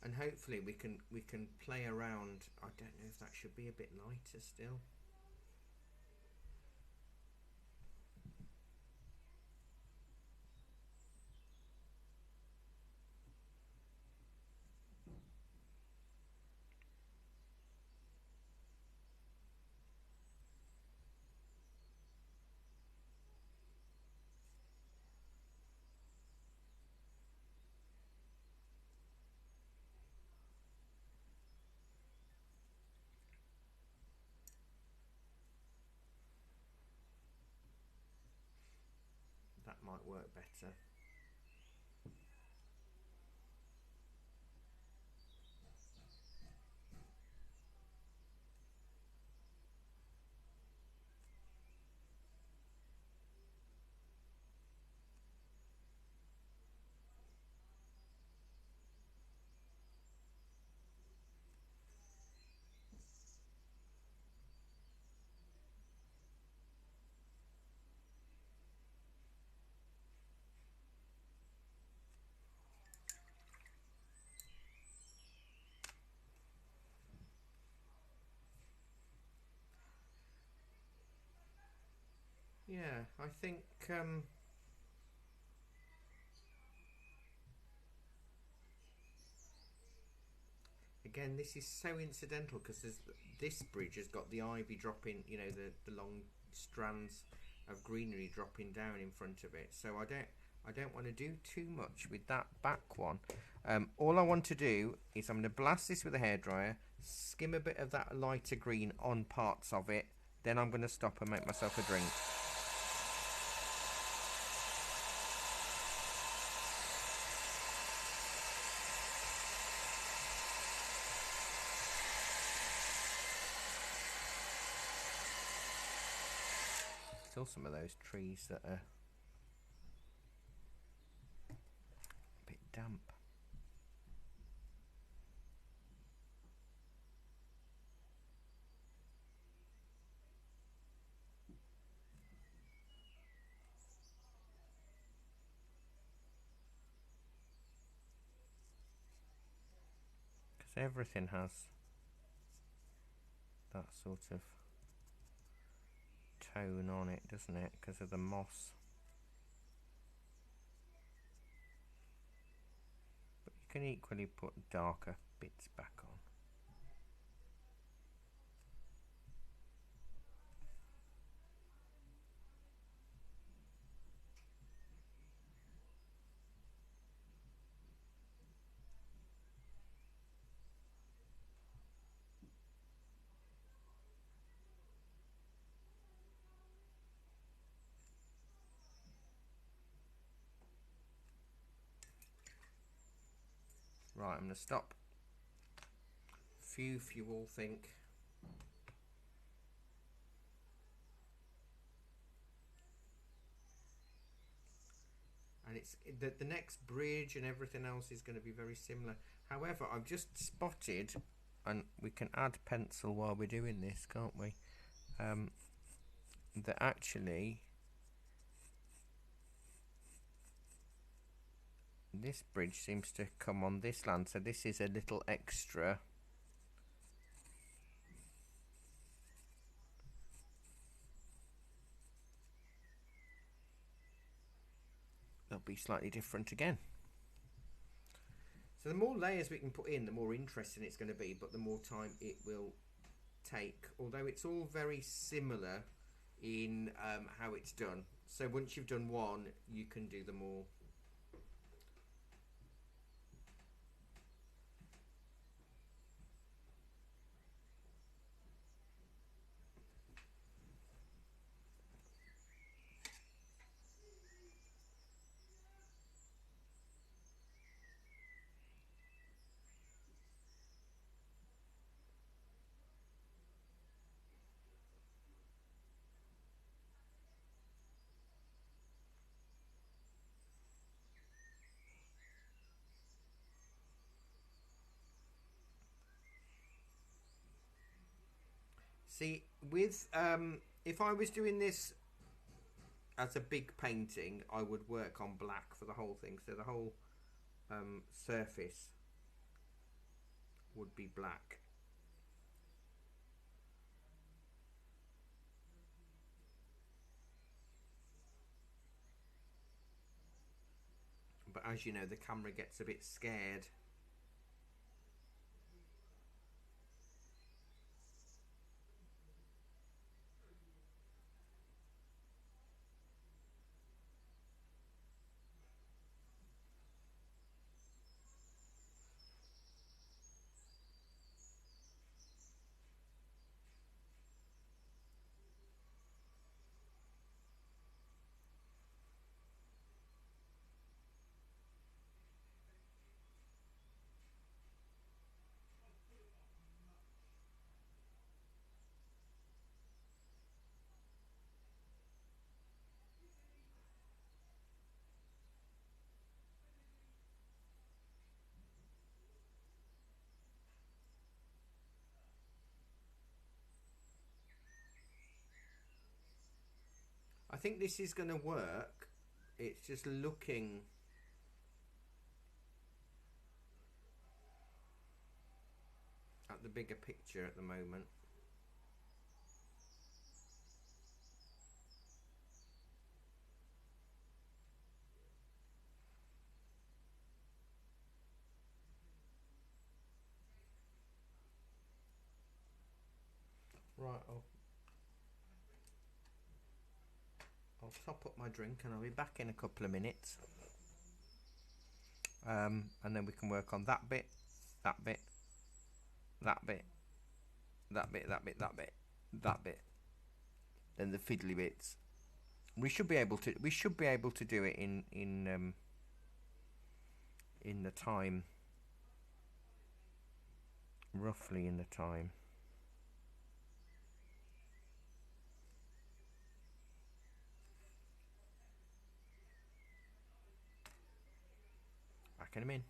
And hopefully we can play around. I don't know if that should be a bit lighter still. That might work better. Yeah, I think again, this is so incidental because this bridge has got the ivy dropping, you know, the long strands of greenery dropping down in front of it. So I don't want to do too much with that back one. All I want to do is I'm going to blast this with a hairdryer, skim a bit of that lighter green on parts of it, then I'm going to stop and make myself a drink. Still some of those trees that are a bit damp. Because everything has that sort of tone on it, doesn't it, because of the moss. But you can equally put darker bits back on. Right, I'm going to stop. Few all think. And it's the next bridge and everything else is going to be very similar. However, I've just spotted, and we can add pencil while we're doing this, can't we? That actually this bridge seems to come on this land, so this is a little extra. They'll be slightly different again. So the more layers we can put in, the more interesting it's going to be, but the more time it will take. Although it's all very similar in how it's done. So once you've done one, you can do them all. See, with if I was doing this as a big painting, I would work on black for the whole thing. So the whole surface would be black. But as you know, the camera gets a bit scared. I think this is going to work. It's just looking at the bigger picture at the moment. Right, I'll top up my drink and I'll be back in a couple of minutes. And then we can work on that bit, that bit, that bit, that bit, that bit, that bit, that bit. Then the fiddly bits. We should be able to. We should be able to do it in the time. Roughly in the time. Back in a minute.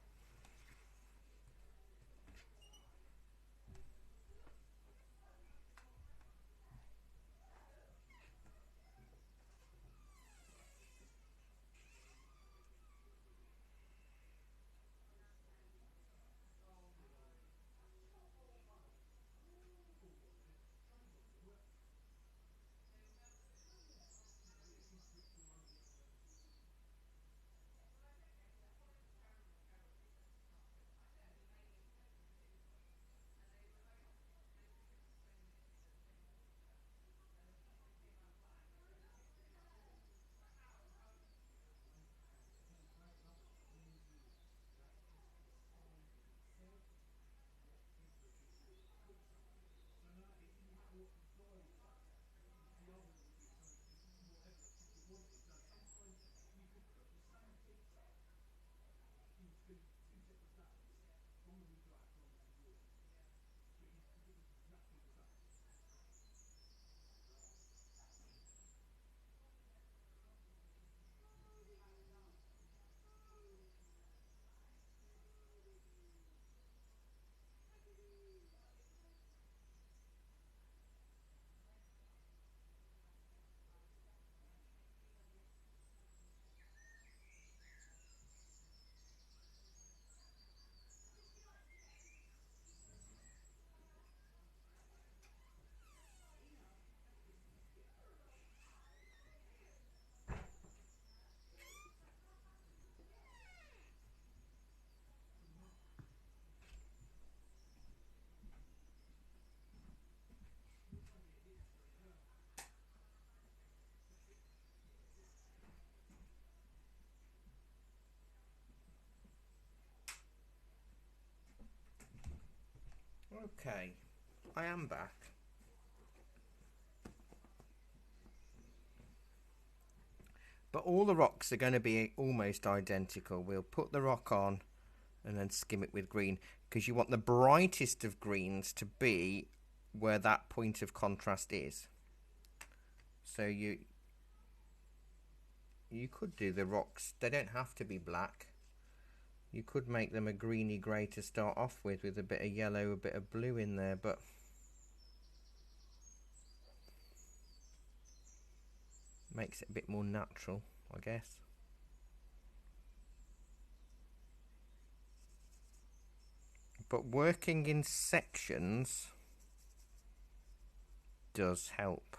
Okay, I am back. But all the rocks are going to be almost identical. We'll put the rock on and then skim it with green, because you want the brightest of greens to be where that point of contrast is. So you could do the rocks, they don't have to be black. You could make them a greeny grey to start off with a bit of yellow, a bit of blue in there, but makes it a bit more natural, I guess. But working in sections does help.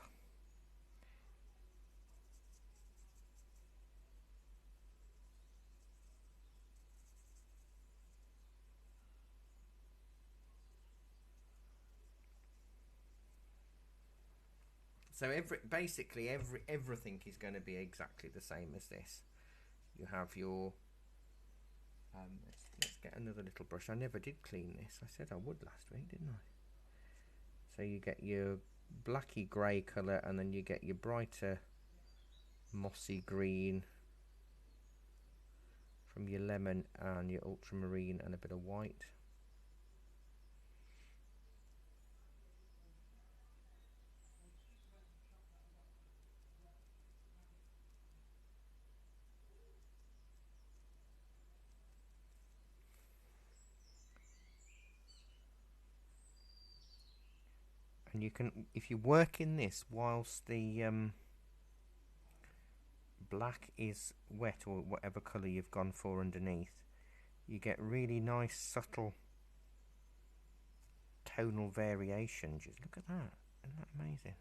So everything is going to be exactly the same as this. You have your let's get another little brush. I never did clean this. I said I would last week, didn't I? So you get your blacky grey colour, and then you get your brighter mossy green from your lemon and your ultramarine and a bit of white. And you can, if you work in this whilst the black is wet, or whatever colour you've gone for underneath, you get really nice subtle tonal variation. Just look at that, isn't that amazing?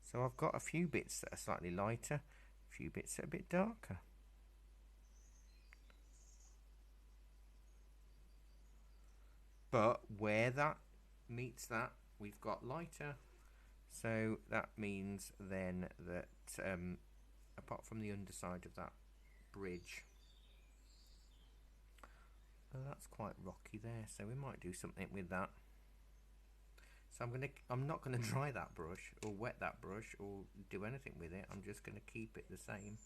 So I've got a few bits that are slightly lighter, a few bits that are a bit darker. But where that meets that, we've got lighter. So that means then that apart from the underside of that bridge, that's quite rocky there, so we might do something with that. So I'm not gonna dry that brush or wet that brush or do anything with it. I'm just gonna keep it the same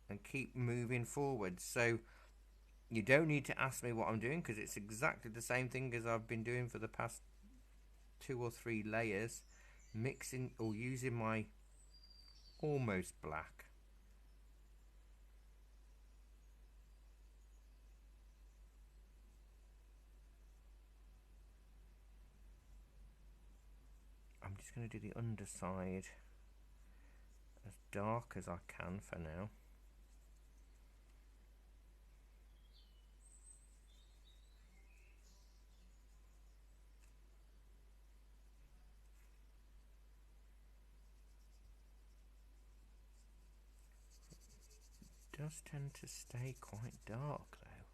and keep moving forward. So you don't need to ask me what I'm doing, because it's exactly the same thing as I've been doing for the past 2 or 3 layers, mixing or using my almost black. I'm just going to do the underside as dark as I can for now. It does tend to stay quite dark though,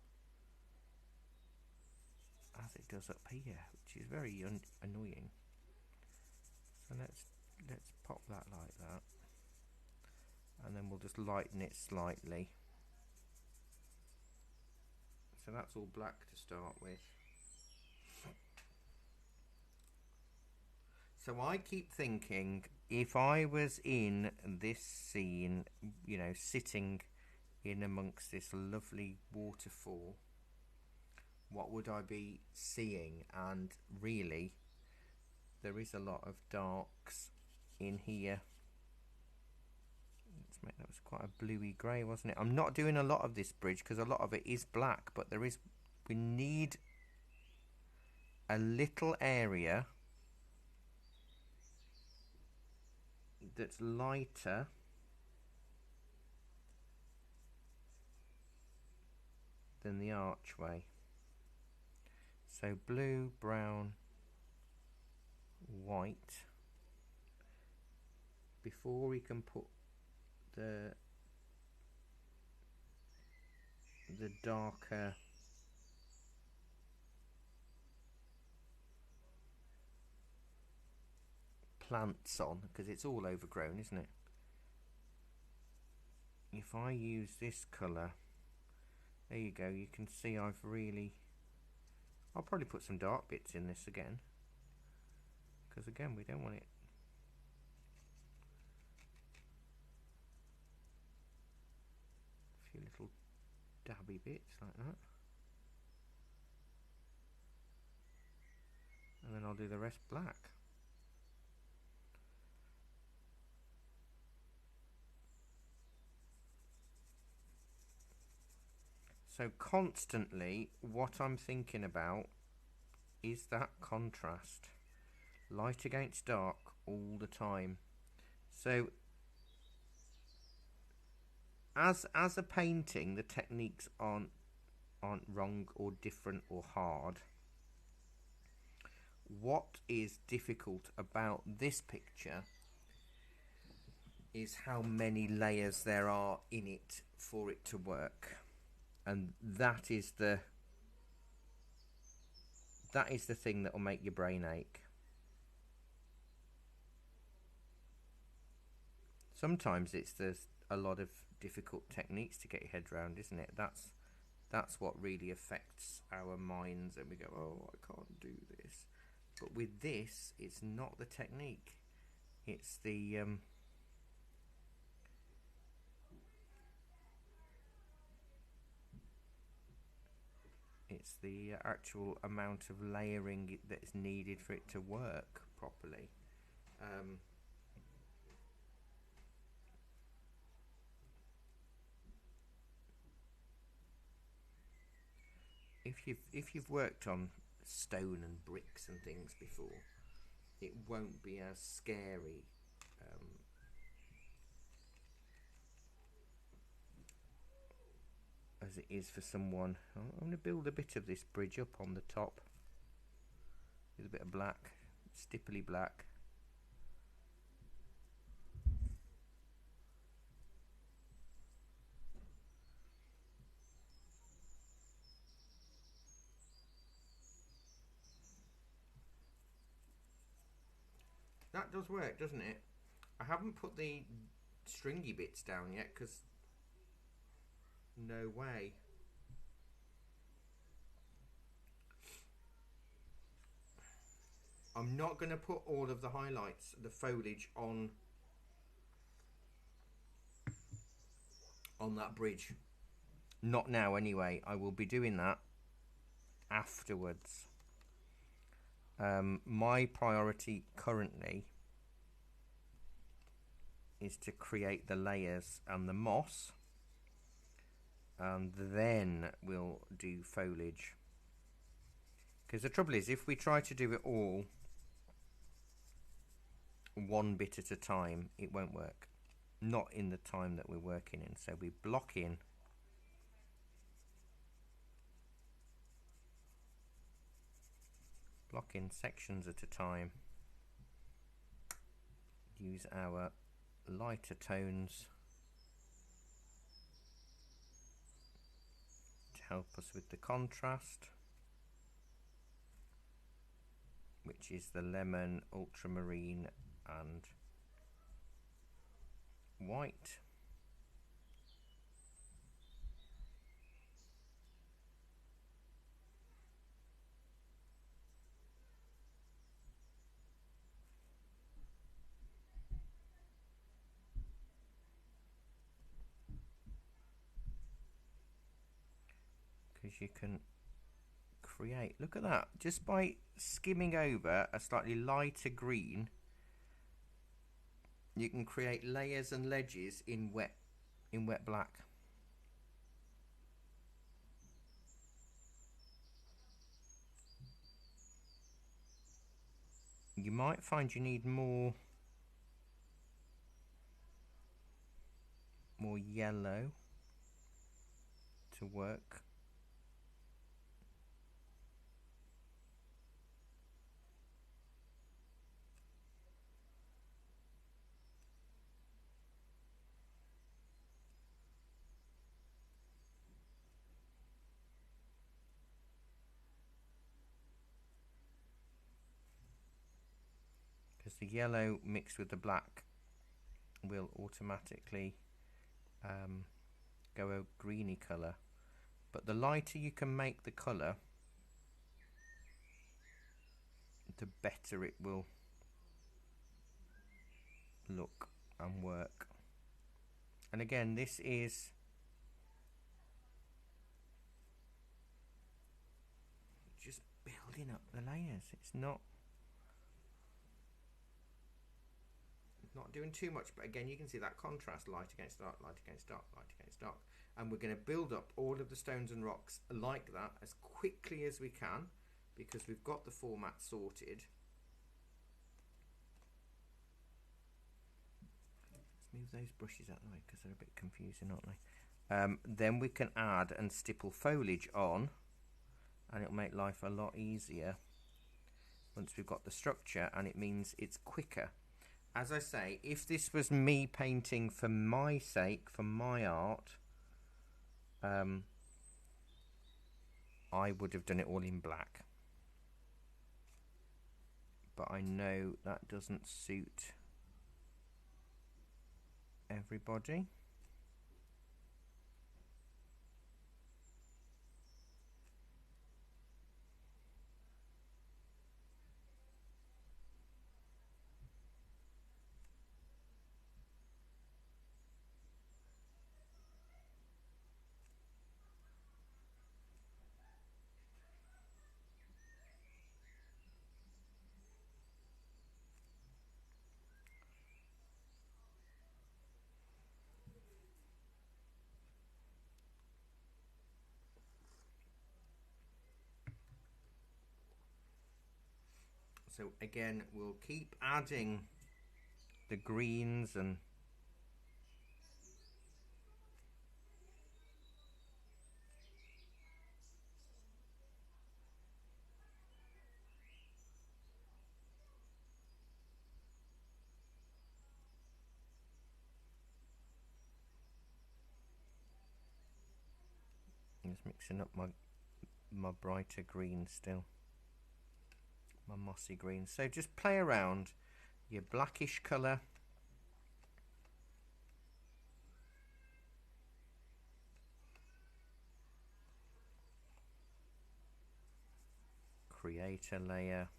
as it does up here, which is very annoying. So let's pop that like that, and then we'll just lighten it slightly. So that's all black to start with. So I keep thinking, if I was in this scene, you know, sitting in amongst this lovely waterfall, what would I be seeing? And really, there is a lot of darks in here. Let's make that, was quite a bluey grey, wasn't it? I'm not doing a lot of this bridge because a lot of it is black, but we need a little area that's lighter than the archway. So blue, brown, white, before we can put the darker plants on, because it's all overgrown, isn't it? If I use this colour, there you go, you can see I've really I'll probably put some dark bits in this again, because again we don't want it. A few little dabby bits like that. And then I'll do the rest black. So constantly what I'm thinking about is that contrast. Light against dark all the time. So as a painting, the techniques aren't wrong or different or hard. What is difficult about this picture is how many layers there are in it for it to work. And that is the thing that will make your brain ache. Sometimes there's a lot of difficult techniques to get your head around, isn't it? That's what really affects our minds, and we go, oh, I can't do this. But with this, it's not the technique, it's the actual amount of layering that is needed for it to work properly. If you've worked on stone and bricks and things before, it won't be as scary. As it is for someone. I'm going to build a bit of this bridge up on the top with a bit of black, stipply black. That does work, doesn't it? I haven't put the stringy bits down yet because no way. I'm not going to put all of the highlights, the foliage on that bridge. Not now anyway. I will be doing that afterwards. My priority currently is to create the layers and the moss, and then we'll do foliage. Because the trouble is, if we try to do it all one bit at a time, it won't work. Not in the time that we're working in. So we block in sections at a time. Use our lighter tones to help us with the contrast, which is the lemon, ultramarine and white. Because you can create, look at that, just by skimming over a slightly lighter green, you can create layers and ledges in wet black. You might find you need more yellow to work. Because the yellow mixed with the black will automatically go a greeny colour. But the lighter you can make the colour, the better it will look and work. And again, this is just building up the layers. It's not doing too much, but again, you can see that contrast: light against dark, light against dark, light against dark. And we're going to build up all of the stones and rocks like that as quickly as we can, because we've got the format sorted. Let's move those brushes out of the way because they're a bit confusing, aren't they? Then we can add and stipple foliage on, and it'll make life a lot easier once we've got the structure, and it means it's quicker. As I say, if this was me painting for my sake, for my art, I would have done it all in black. But I know that doesn't suit everybody. So again, we'll keep adding the greens and just mixing up my brighter green still, my mossy green. So just play around your blackish colour, create a layer.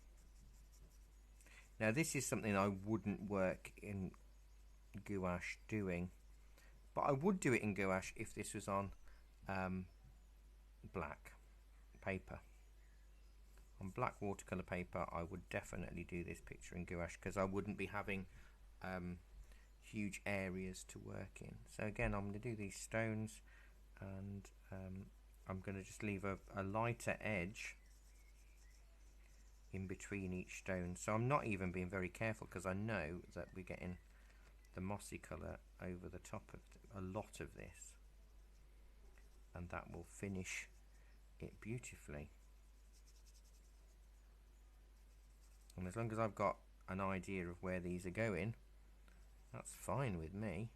Now this is something I wouldn't work in gouache doing, but I would do it in gouache if this was on black paper. On black watercolour paper I would definitely do this picture in gouache, because I wouldn't be having huge areas to work in. So again, I'm going to do these stones, and I'm going to just leave a lighter edge in between each stone. So I'm not even being very careful, because I know that we're getting the mossy colour over the top of a lot of this, and that will finish it beautifully. And as long as I've got an idea of where these are going, that's fine with me.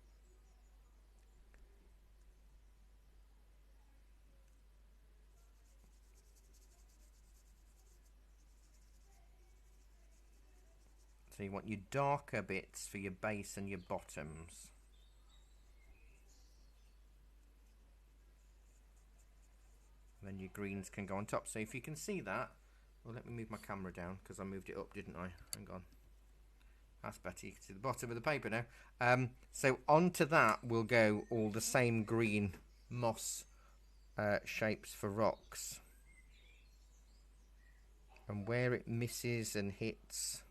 So you want your darker bits for your base and your bottoms. And then your greens can go on top. So if you can see that, well, let me move my camera down, because I moved it up, didn't I? Hang on. That's better. You can see the bottom of the paper now. So onto that will go all the same green moss shapes for rocks. And where it misses and hits,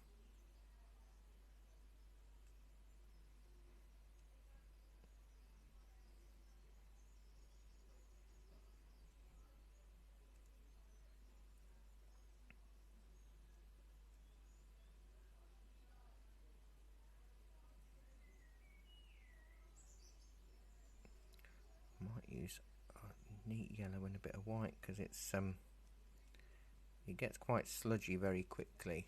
might use a neat yellow and a bit of white, because it's it gets quite sludgy very quickly.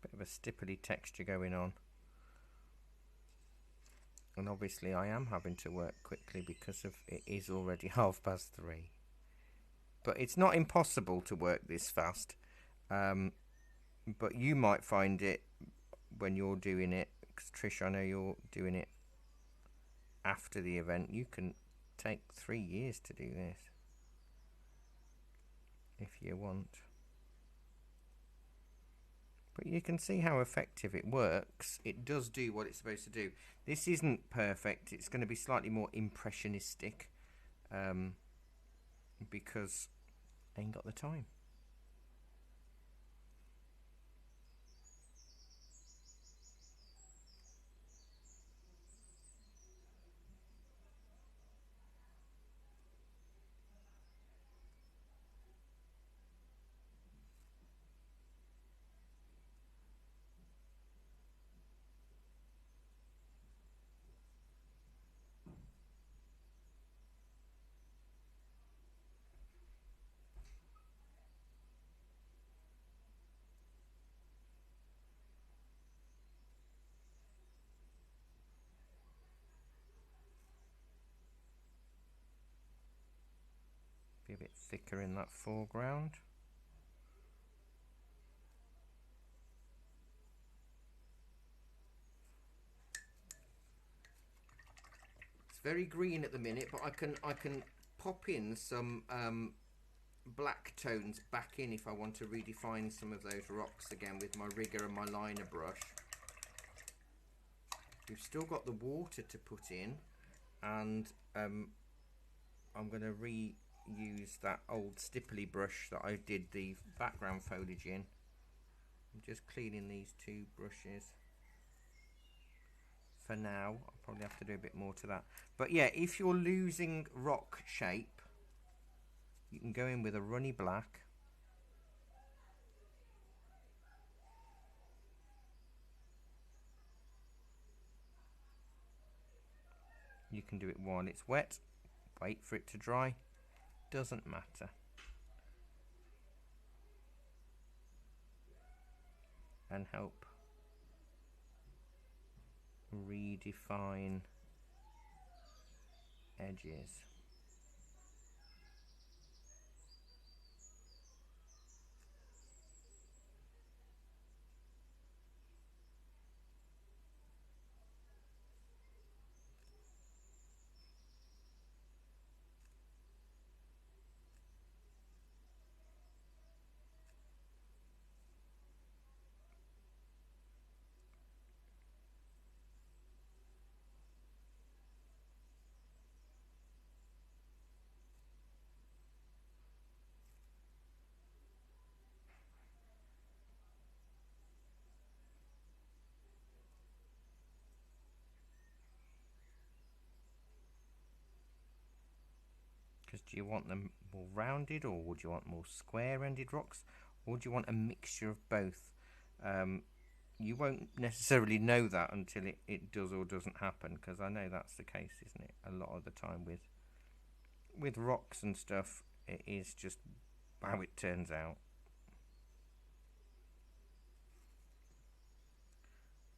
Bit of a stipply texture going on. And obviously I am having to work quickly because of it is already 3:30. but it's not impossible to work this fast. But you might find it when you're doing it, because Trish, I know you're doing it after the event. You can take 3 years to do this if you want. But you can see how effective it works. It does do what it's supposed to do. This isn't perfect. It's going to be slightly more impressionistic because I ain't got the time. Be a bit thicker in that foreground. It's very green at the minute, but I can pop in some black tones back in if I want to redefine some of those rocks again with my rigger and my liner brush. We've still got the water to put in, and I'm going to reuse that old stipply brush that I did the background foliage in. I'm just cleaning these 2 brushes for now. I'll probably have to do a bit more to that. But yeah, if you're losing rock shape, you can go in with a runny black. You can do it while it's wet, wait for it to dry, doesn't matter. And help redefine edges. Because do you want them more rounded, or would you want more square-ended rocks, or do you want a mixture of both? You won't necessarily know that until it does or doesn't happen, because I know that's the case, isn't it? A lot of the time with rocks and stuff, it is just how it turns out.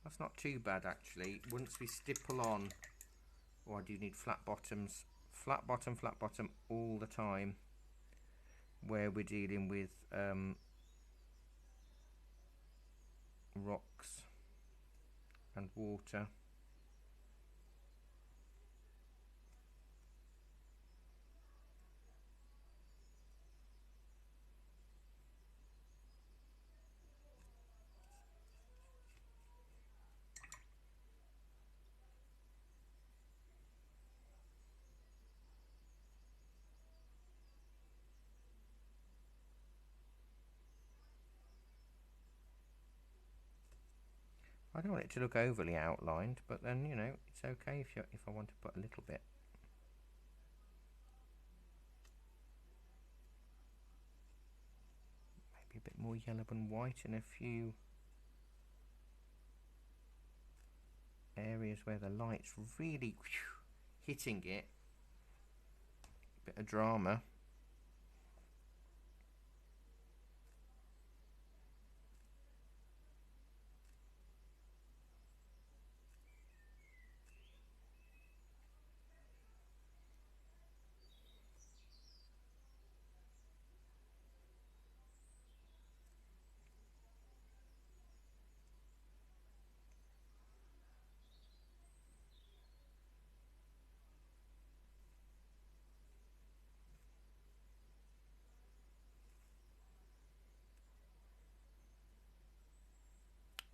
That's not too bad actually. Once we stipple on, oh, I do need flat bottoms, flat bottom all the time, where we're dealing with rocks and water. I don't want it to look overly outlined, but then, you know, it's okay if I want to put a little bit. Maybe a bit more yellow and white in a few areas where the light's really hitting it. Bit of drama.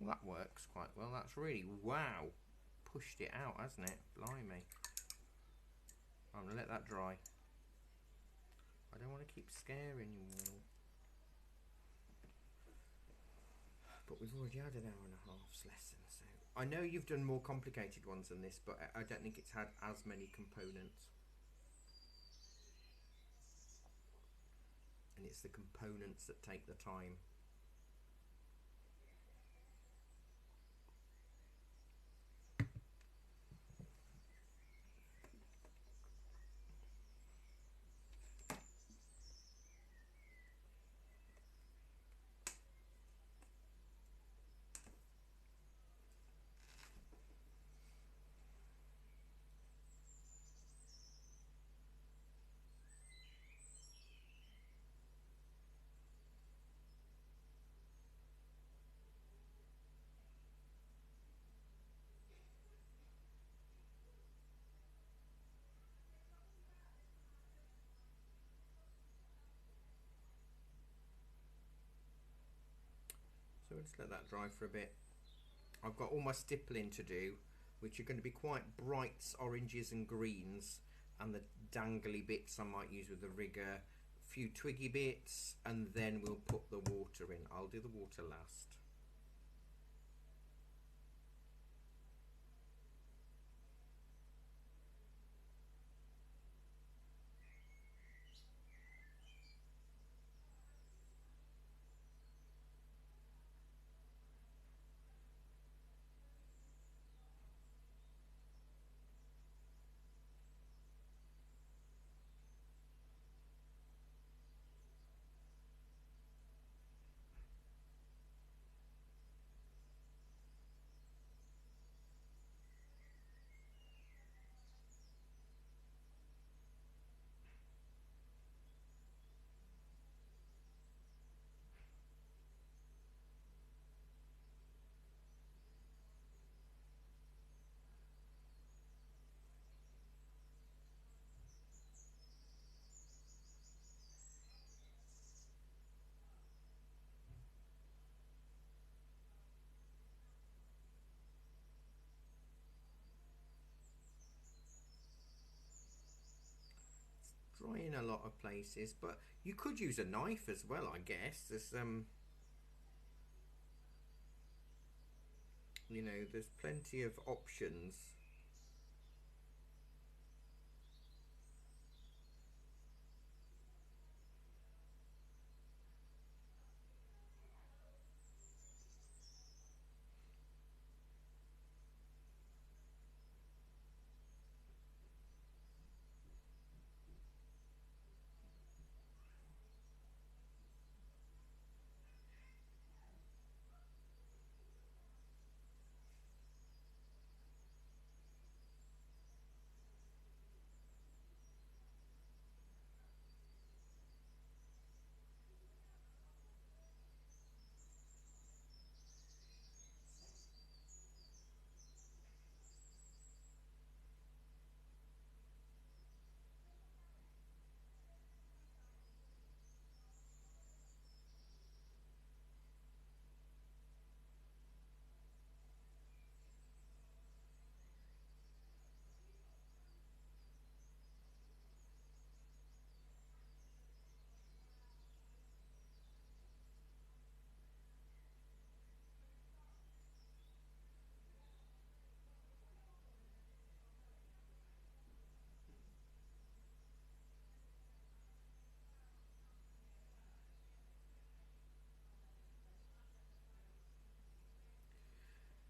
Well, that works quite well. That's really, wow, pushed it out, hasn't it? Blimey. I'm going to let that dry. I don't want to keep scaring you all. But we've already had an hour and a half's lesson, so I know you've done more complicated ones than this, but I don't think it's had as many components. And it's the components that take the time. So let's let that dry for a bit. I've got all my stippling to do, which are going to be quite brights, oranges and greens, and the dangly bits I might use with the rigger, a few twiggy bits, and then we'll put the water in. I'll do the water last. Dry in a lot of places, but you could use a knife as well, I guess. There's you know, there's plenty of options.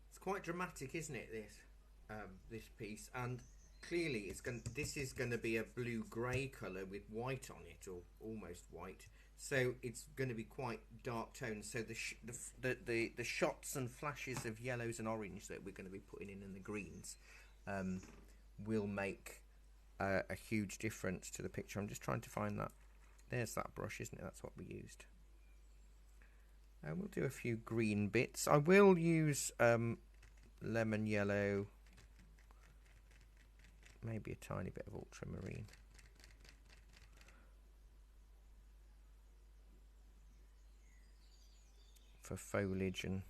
It's quite dramatic, isn't it? This piece, and clearly it's going. This is going to be a blue-grey colour with white on it, or almost white. So it's going to be quite dark tones. So the shots and flashes of yellows and orange that we're going to be putting in the greens will make a huge difference to the picture. I'm just trying to find that. There's that brush, isn't it? That's what we used. And we'll do a few green bits. I will use lemon yellow, maybe a tiny bit of ultramarine. For foliage and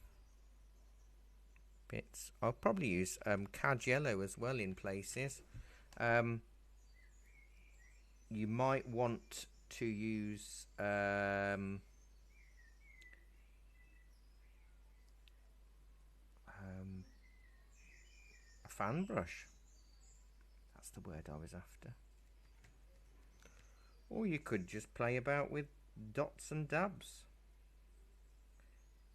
bits. I'll probably use cad yellow as well in places. You might want to use a fan brush. That's the word I was after. Or you could just play about with dots and dabs.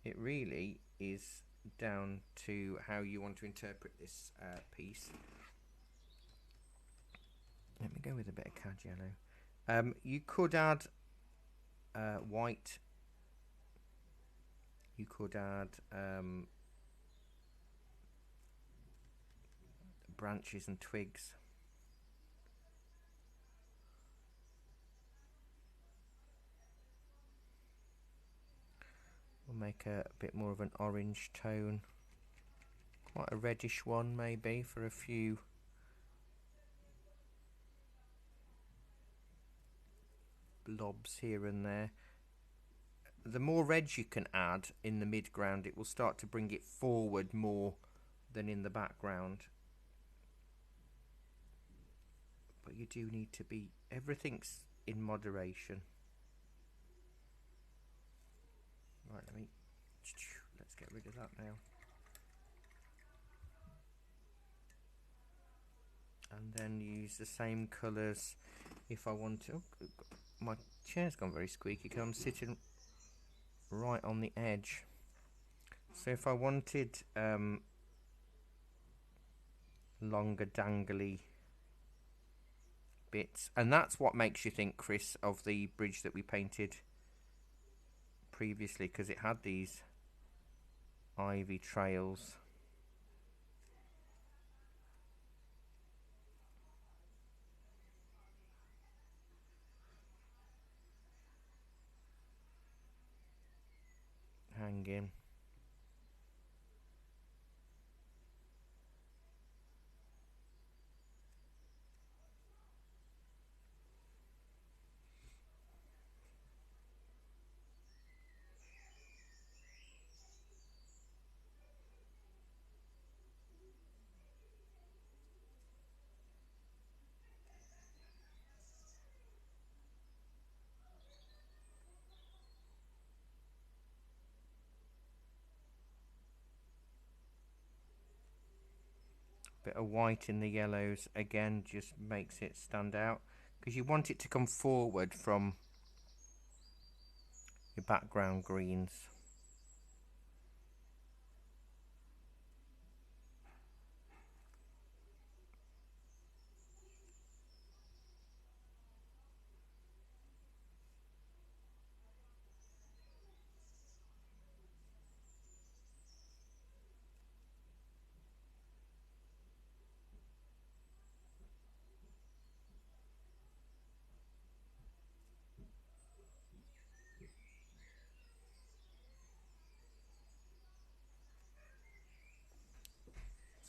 It really is down to how you want to interpret this piece. Let me go with a bit of cad yellow. You could add white. You could add branches and twigs. We'll make a bit more of an orange tone. Quite a reddish one maybe for a few blobs here and there. The more reds you can add in the midground, it will start to bring it forward more than in the background. But you do need to be, everything's in moderation. Right, let's get rid of that now. And then use the same colours if I want to. Oh, my chair's gone very squeaky because I'm sitting right on the edge. So if I wanted longer dangly bits, and that's what makes you think, Chris, of the bridge that we painted previously, because it had these ivy trails. Hanging. Bit of white in the yellows again just makes it stand out, because you want it to come forward from your background greens.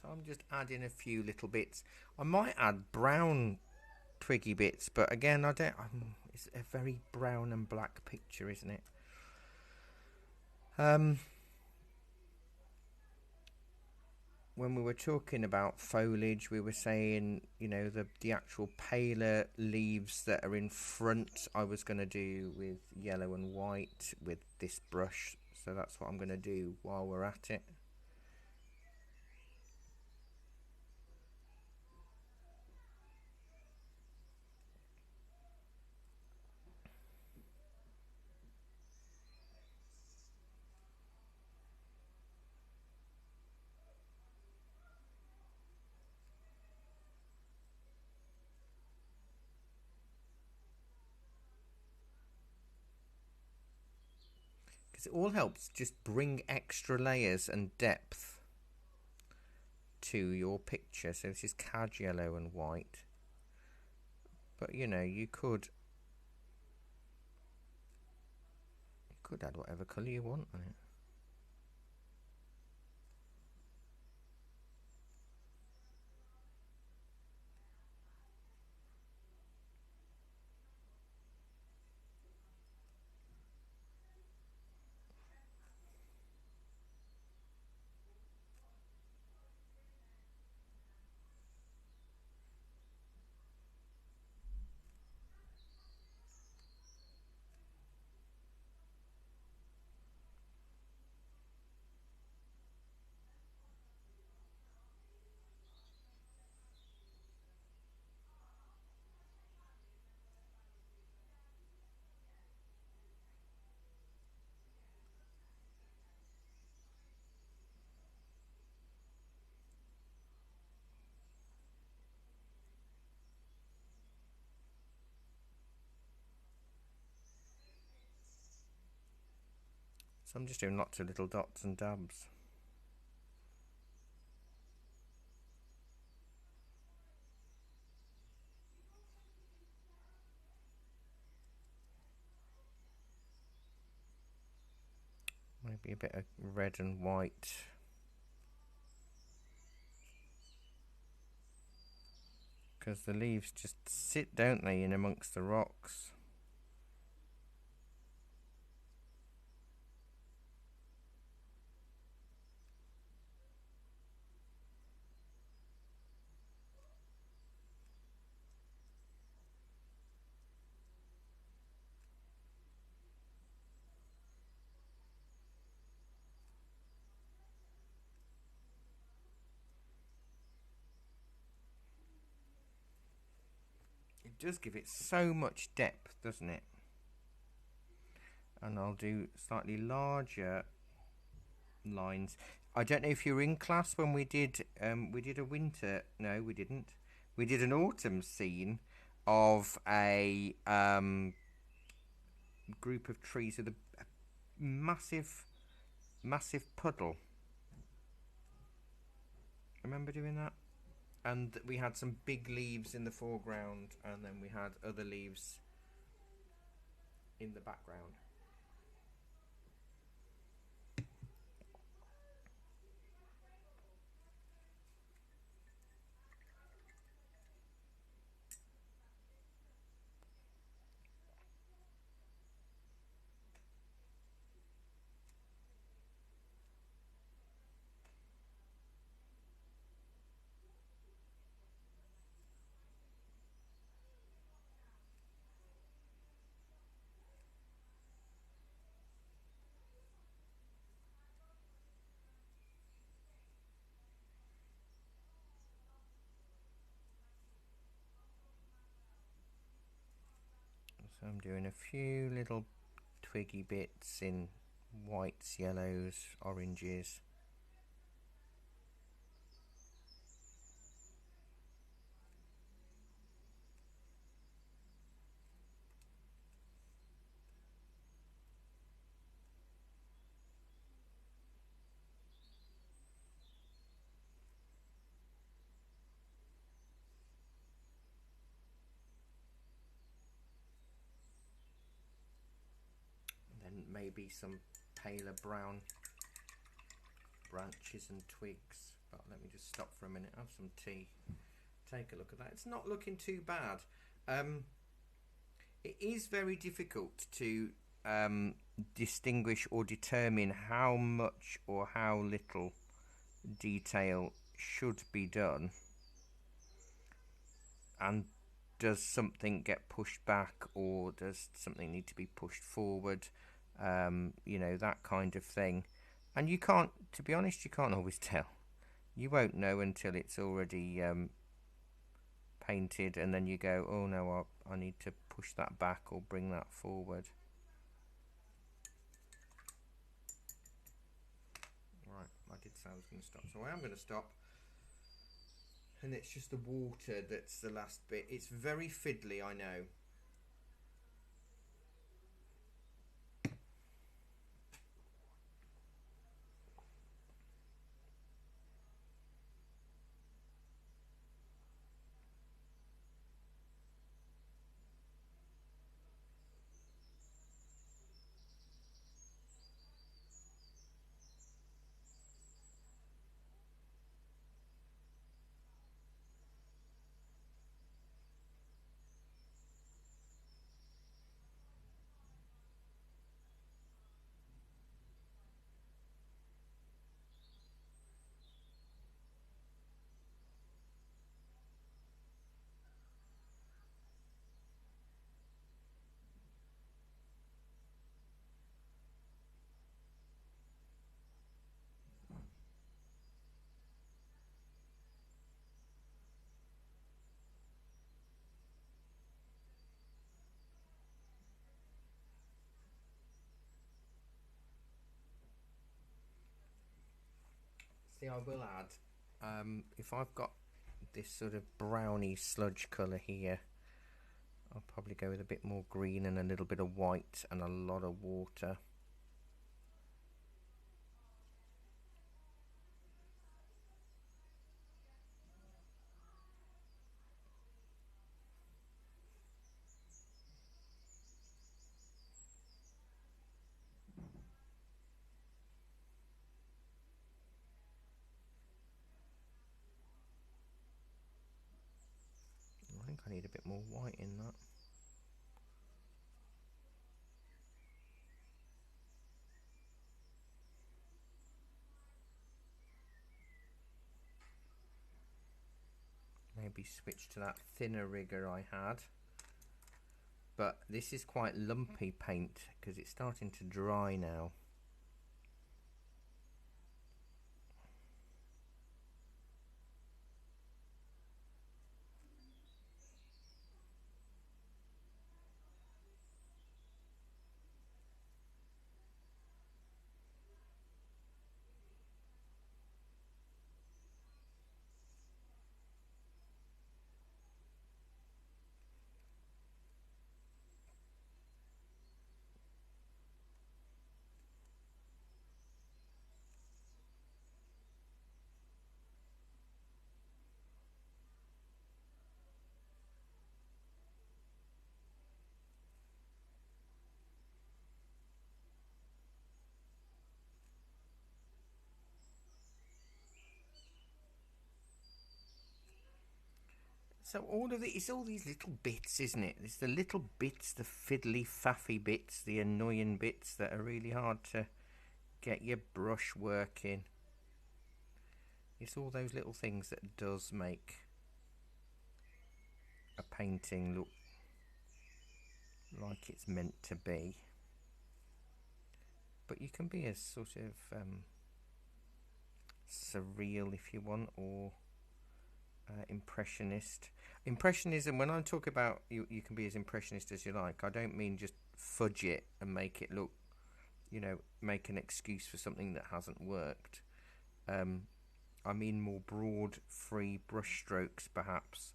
So I'm just adding a few little bits. I might add brown twiggy bits, but again, I don't. It's a very brown and black picture, isn't it? When we were talking about foliage, we were saying, you know, the actual paler leaves that are in front, I was going to do with yellow and white with this brush. So that's what I'm going to do while we're at it. It all helps just bring extra layers and depth to your picture. So this is cad yellow and white, but you know, you could add whatever colour you want on it. So I'm just doing lots of little dots and dabs. Maybe a bit of red and white. Because the leaves just sit, don't they, in amongst the rocks. It does give it so much depth, doesn't it? And I'll do slightly larger lines. I don't know if you were in class when we did a winter. No, we didn't. We did an autumn scene of a group of trees with a massive puddle. Remember doing that? And we had some big leaves in the foreground, and then we had other leaves in the background. So I'm doing a few little twiggy bits in whites, yellows, oranges. And then maybe some paler brown branches and twigs. But let me just stop for a minute, have some tea, take a look at that. It's not looking too bad. It is very difficult to distinguish or determine how much or how little detail should be done, and does something get pushed back or does something need to be pushed forward, you know, that kind of thing. And you can't, to be honest, you can't always tell. You won't know until it's already painted, and then you go, oh no, I need to push that back or bring that forward. Right, I did say I was going to stop, so I am going to stop. And it's just the water that's the last bit. It's very fiddly, I know. See, I will add, if I've got this sort of browny sludge colour here, I'll probably go with a bit more green and a little bit of white and a lot of water. I need a bit more white in that. Maybe switch to that thinner rigger I had. But this is quite lumpy paint because it's starting to dry now. So all of it, it's all these little bits, isn't it? It's the little bits, the fiddly, faffy bits, the annoying bits that are really hard to get your brush working. It's all those little things that does make a painting look like it's meant to be. But you can be as sort of surreal if you want, or impressionist. Impressionism, when I talk about you can be as impressionist as you like, I don't mean just fudge it and make it look, make an excuse for something that hasn't worked. I mean more broad, free brush strokes, perhaps,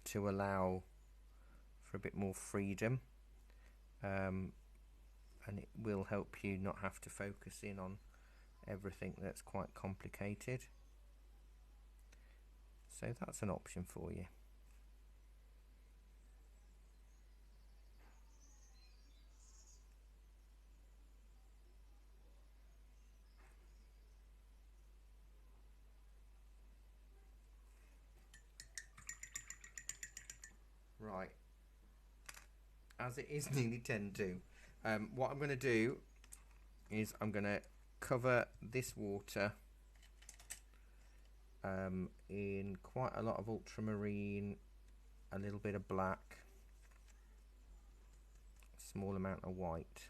to allow for a bit more freedom, and it will help you not have to focus in on everything that's quite complicated. So that's an option for you. Right, as it is nearly 10 to, what I'm going to do is I'm going to cover this water in quite a lot of ultramarine, a little bit of black, a small amount of white.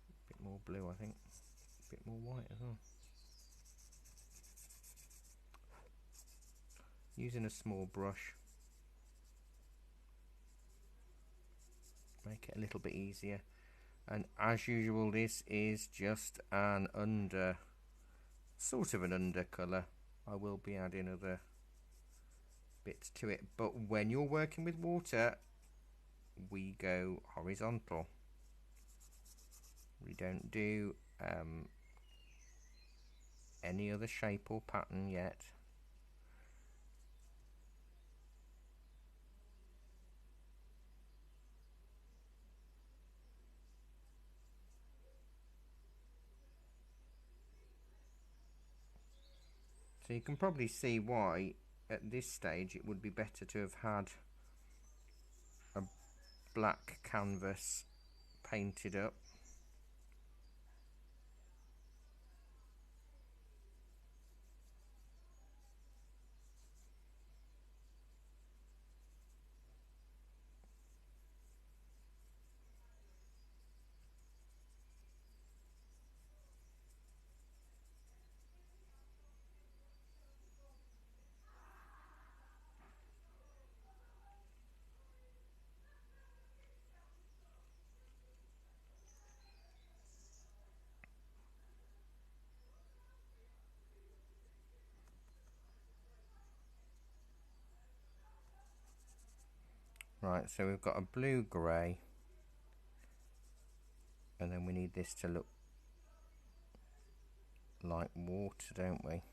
A bit more blue, I think. A bit more white as well. Using a small brush, make it a little bit easier. And as usual, this is just an sort of an under colour. I will be adding other bits to it, but when you're working with water, we go horizontal. We don't do any other shape or pattern yet. So you can probably see why at this stage it would be better to have had a black canvas painted up. Right, so we've got a blue grey, and then we need this to look like water, don't we?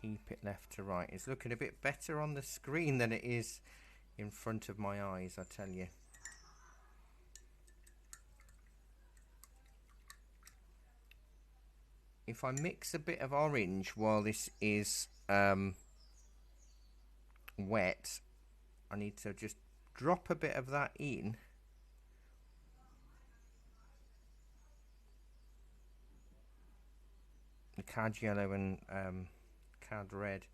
Keep it left to right. It's looking a bit better on the screen than it is in front of my eyes, I tell you. If I mix a bit of orange while this is wet, I need to just drop a bit of that in. The cad yellow and cad red,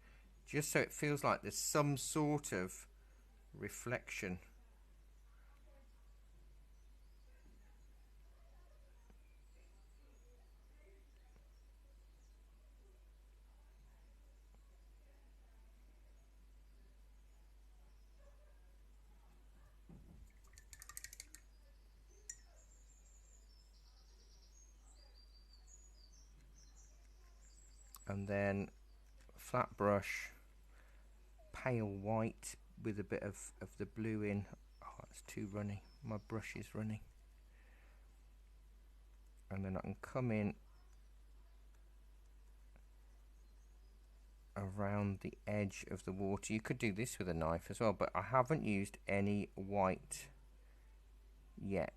just so it feels like there's some sort of reflection. And then flat brush, pale white with a bit of the blue in. Oh, it's too runny. My brush is running. And then I can come in around the edge of the water. You could do this with a knife as well, but I haven't used any white yet.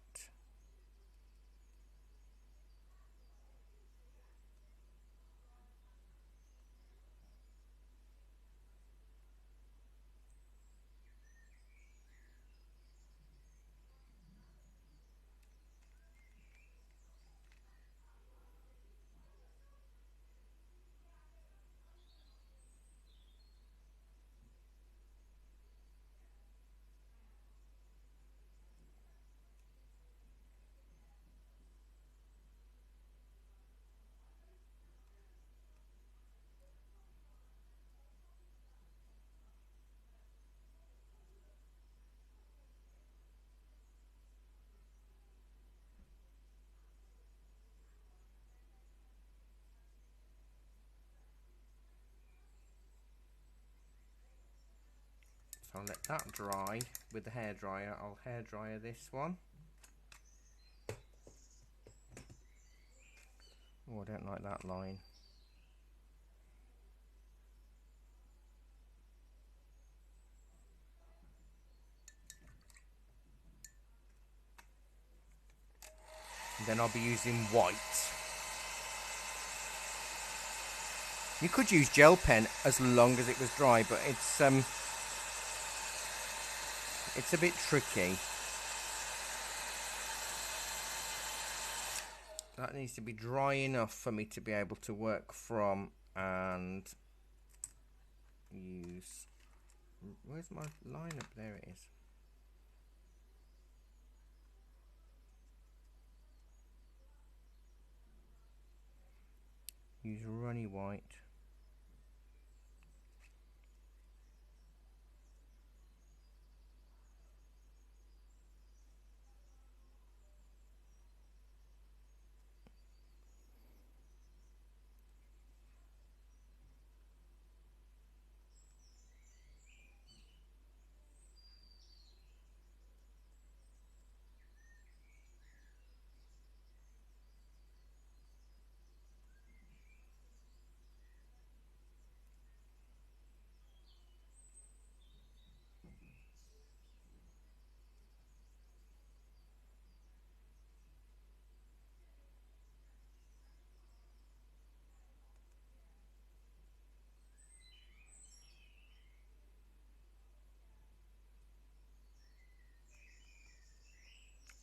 So I'll let that dry with the hairdryer. I'll hairdryer this one. Oh, I don't like that line. And then I'll be using white. You could use gel pen as long as it was dry, but it's a bit tricky. That needs to be dry enough for me to be able to work from and use. Where's my lineup? There it is. Use runny white.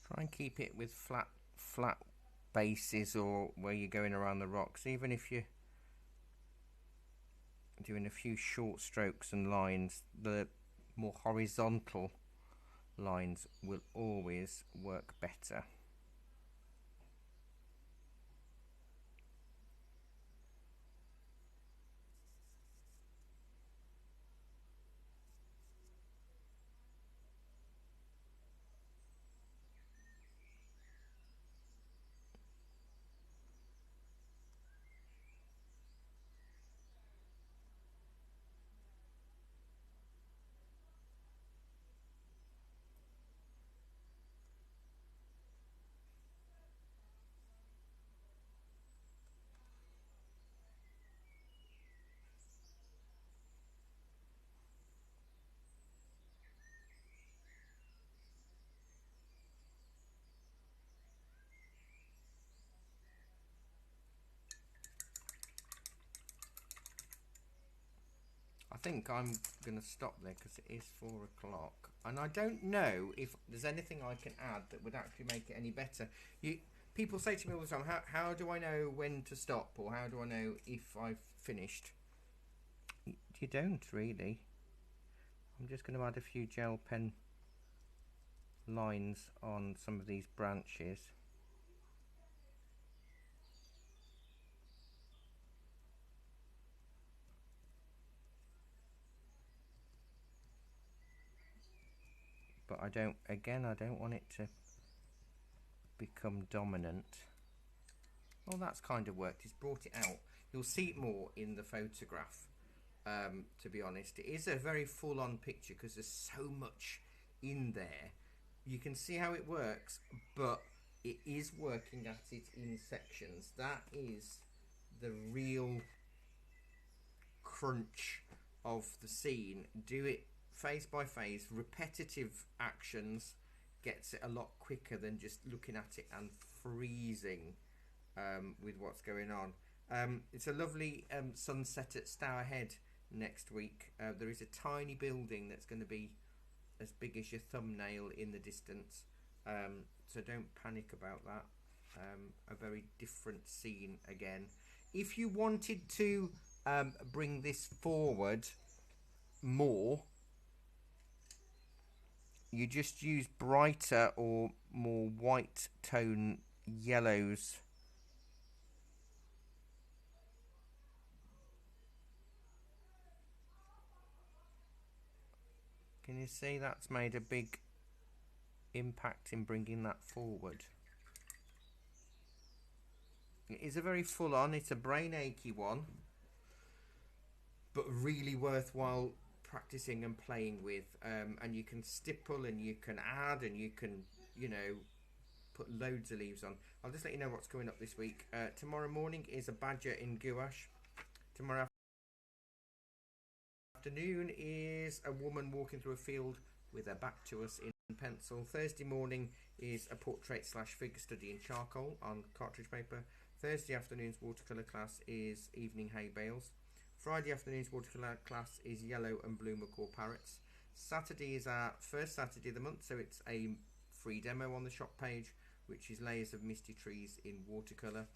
Try and keep it with flat bases or where you're going around the rocks, even if you're doing a few short strokes and lines. The more horizontal lines will always work better. think I'm going to stop there because it is 4 o'clock. And I don't know if there's anything I can add that would actually make it any better. People say to me all the time, how do I know when to stop? Or how do I know if I've finished? You don't really. I'm just going to add a few gel pen lines on some of these branches. But I don't want it to become dominant. Well, that's kind of worked. It's brought it out. You'll see it more in the photograph, to be honest. It is a very full-on picture because there's so much in there. You can see how it works, but it is working at it in sections. That is the real crunch of the scene. Do it phase by phase. Repetitive actions gets it a lot quicker than just looking at it and freezing with what's going on. It's a lovely sunset at Stour Head next week. There is a tiny building that's going to be as big as your thumbnail in the distance, so don't panic about that. A very different scene again. If you wanted to bring this forward more, you just use brighter or more white tone yellows. Can you see that's made a big impact in bringing that forward? It is a very full on, it's a brain achy one, but really worthwhile practicing and playing with. And you can stipple and you can add and you can, you know, put loads of leaves on. I'll just let you know what's coming up this week. Tomorrow morning is a badger in gouache. Tomorrow afternoon is a woman walking through a field with her back to us in pencil. Thursday morning is a portrait / figure study in charcoal on cartridge paper. Thursday afternoon's watercolour class is evening hay bales. Friday afternoon's watercolour class is yellow and blue macaw parrots. Saturday is our first Saturday of the month, so it's a free demo on the shop page, which is layers of misty trees in watercolour.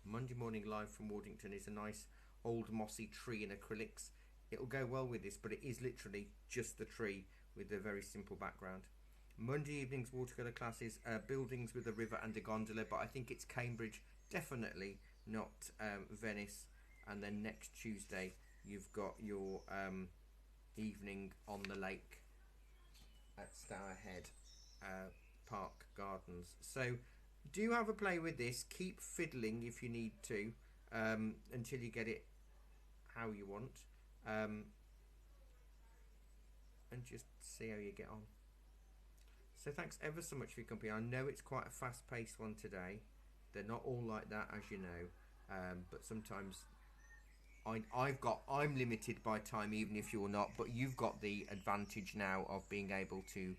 Monday morning live from Wardington is a nice old mossy tree in acrylics. It'll go well with this, but it is literally just the tree with a very simple background. Monday evening's watercolour classes are buildings with a river and a gondola, but I think it's Cambridge, definitely not Venice. And then next Tuesday you've got your evening on the lake at Stour Head Park Gardens. So do have a play with this. Keep fiddling if you need to until you get it how you want, and just see how you get on. So thanks ever so much for your company. I know it's quite a fast-paced one today. They're not all like that, as you know, but sometimes I'm limited by time, even if you're not. But you've got the advantage now of being able to,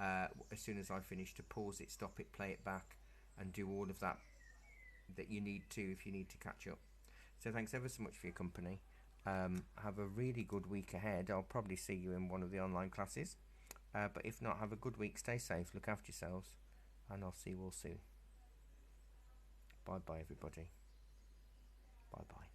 as soon as I finish, to pause it, stop it, play it back, and do all of that you need to if you need to catch up. So thanks ever so much for your company. Have a really good week ahead. I'll probably see you in one of the online classes. But if not, have a good week. Stay safe. Look after yourselves. And I'll see you all soon. Bye-bye, everybody. Bye-bye.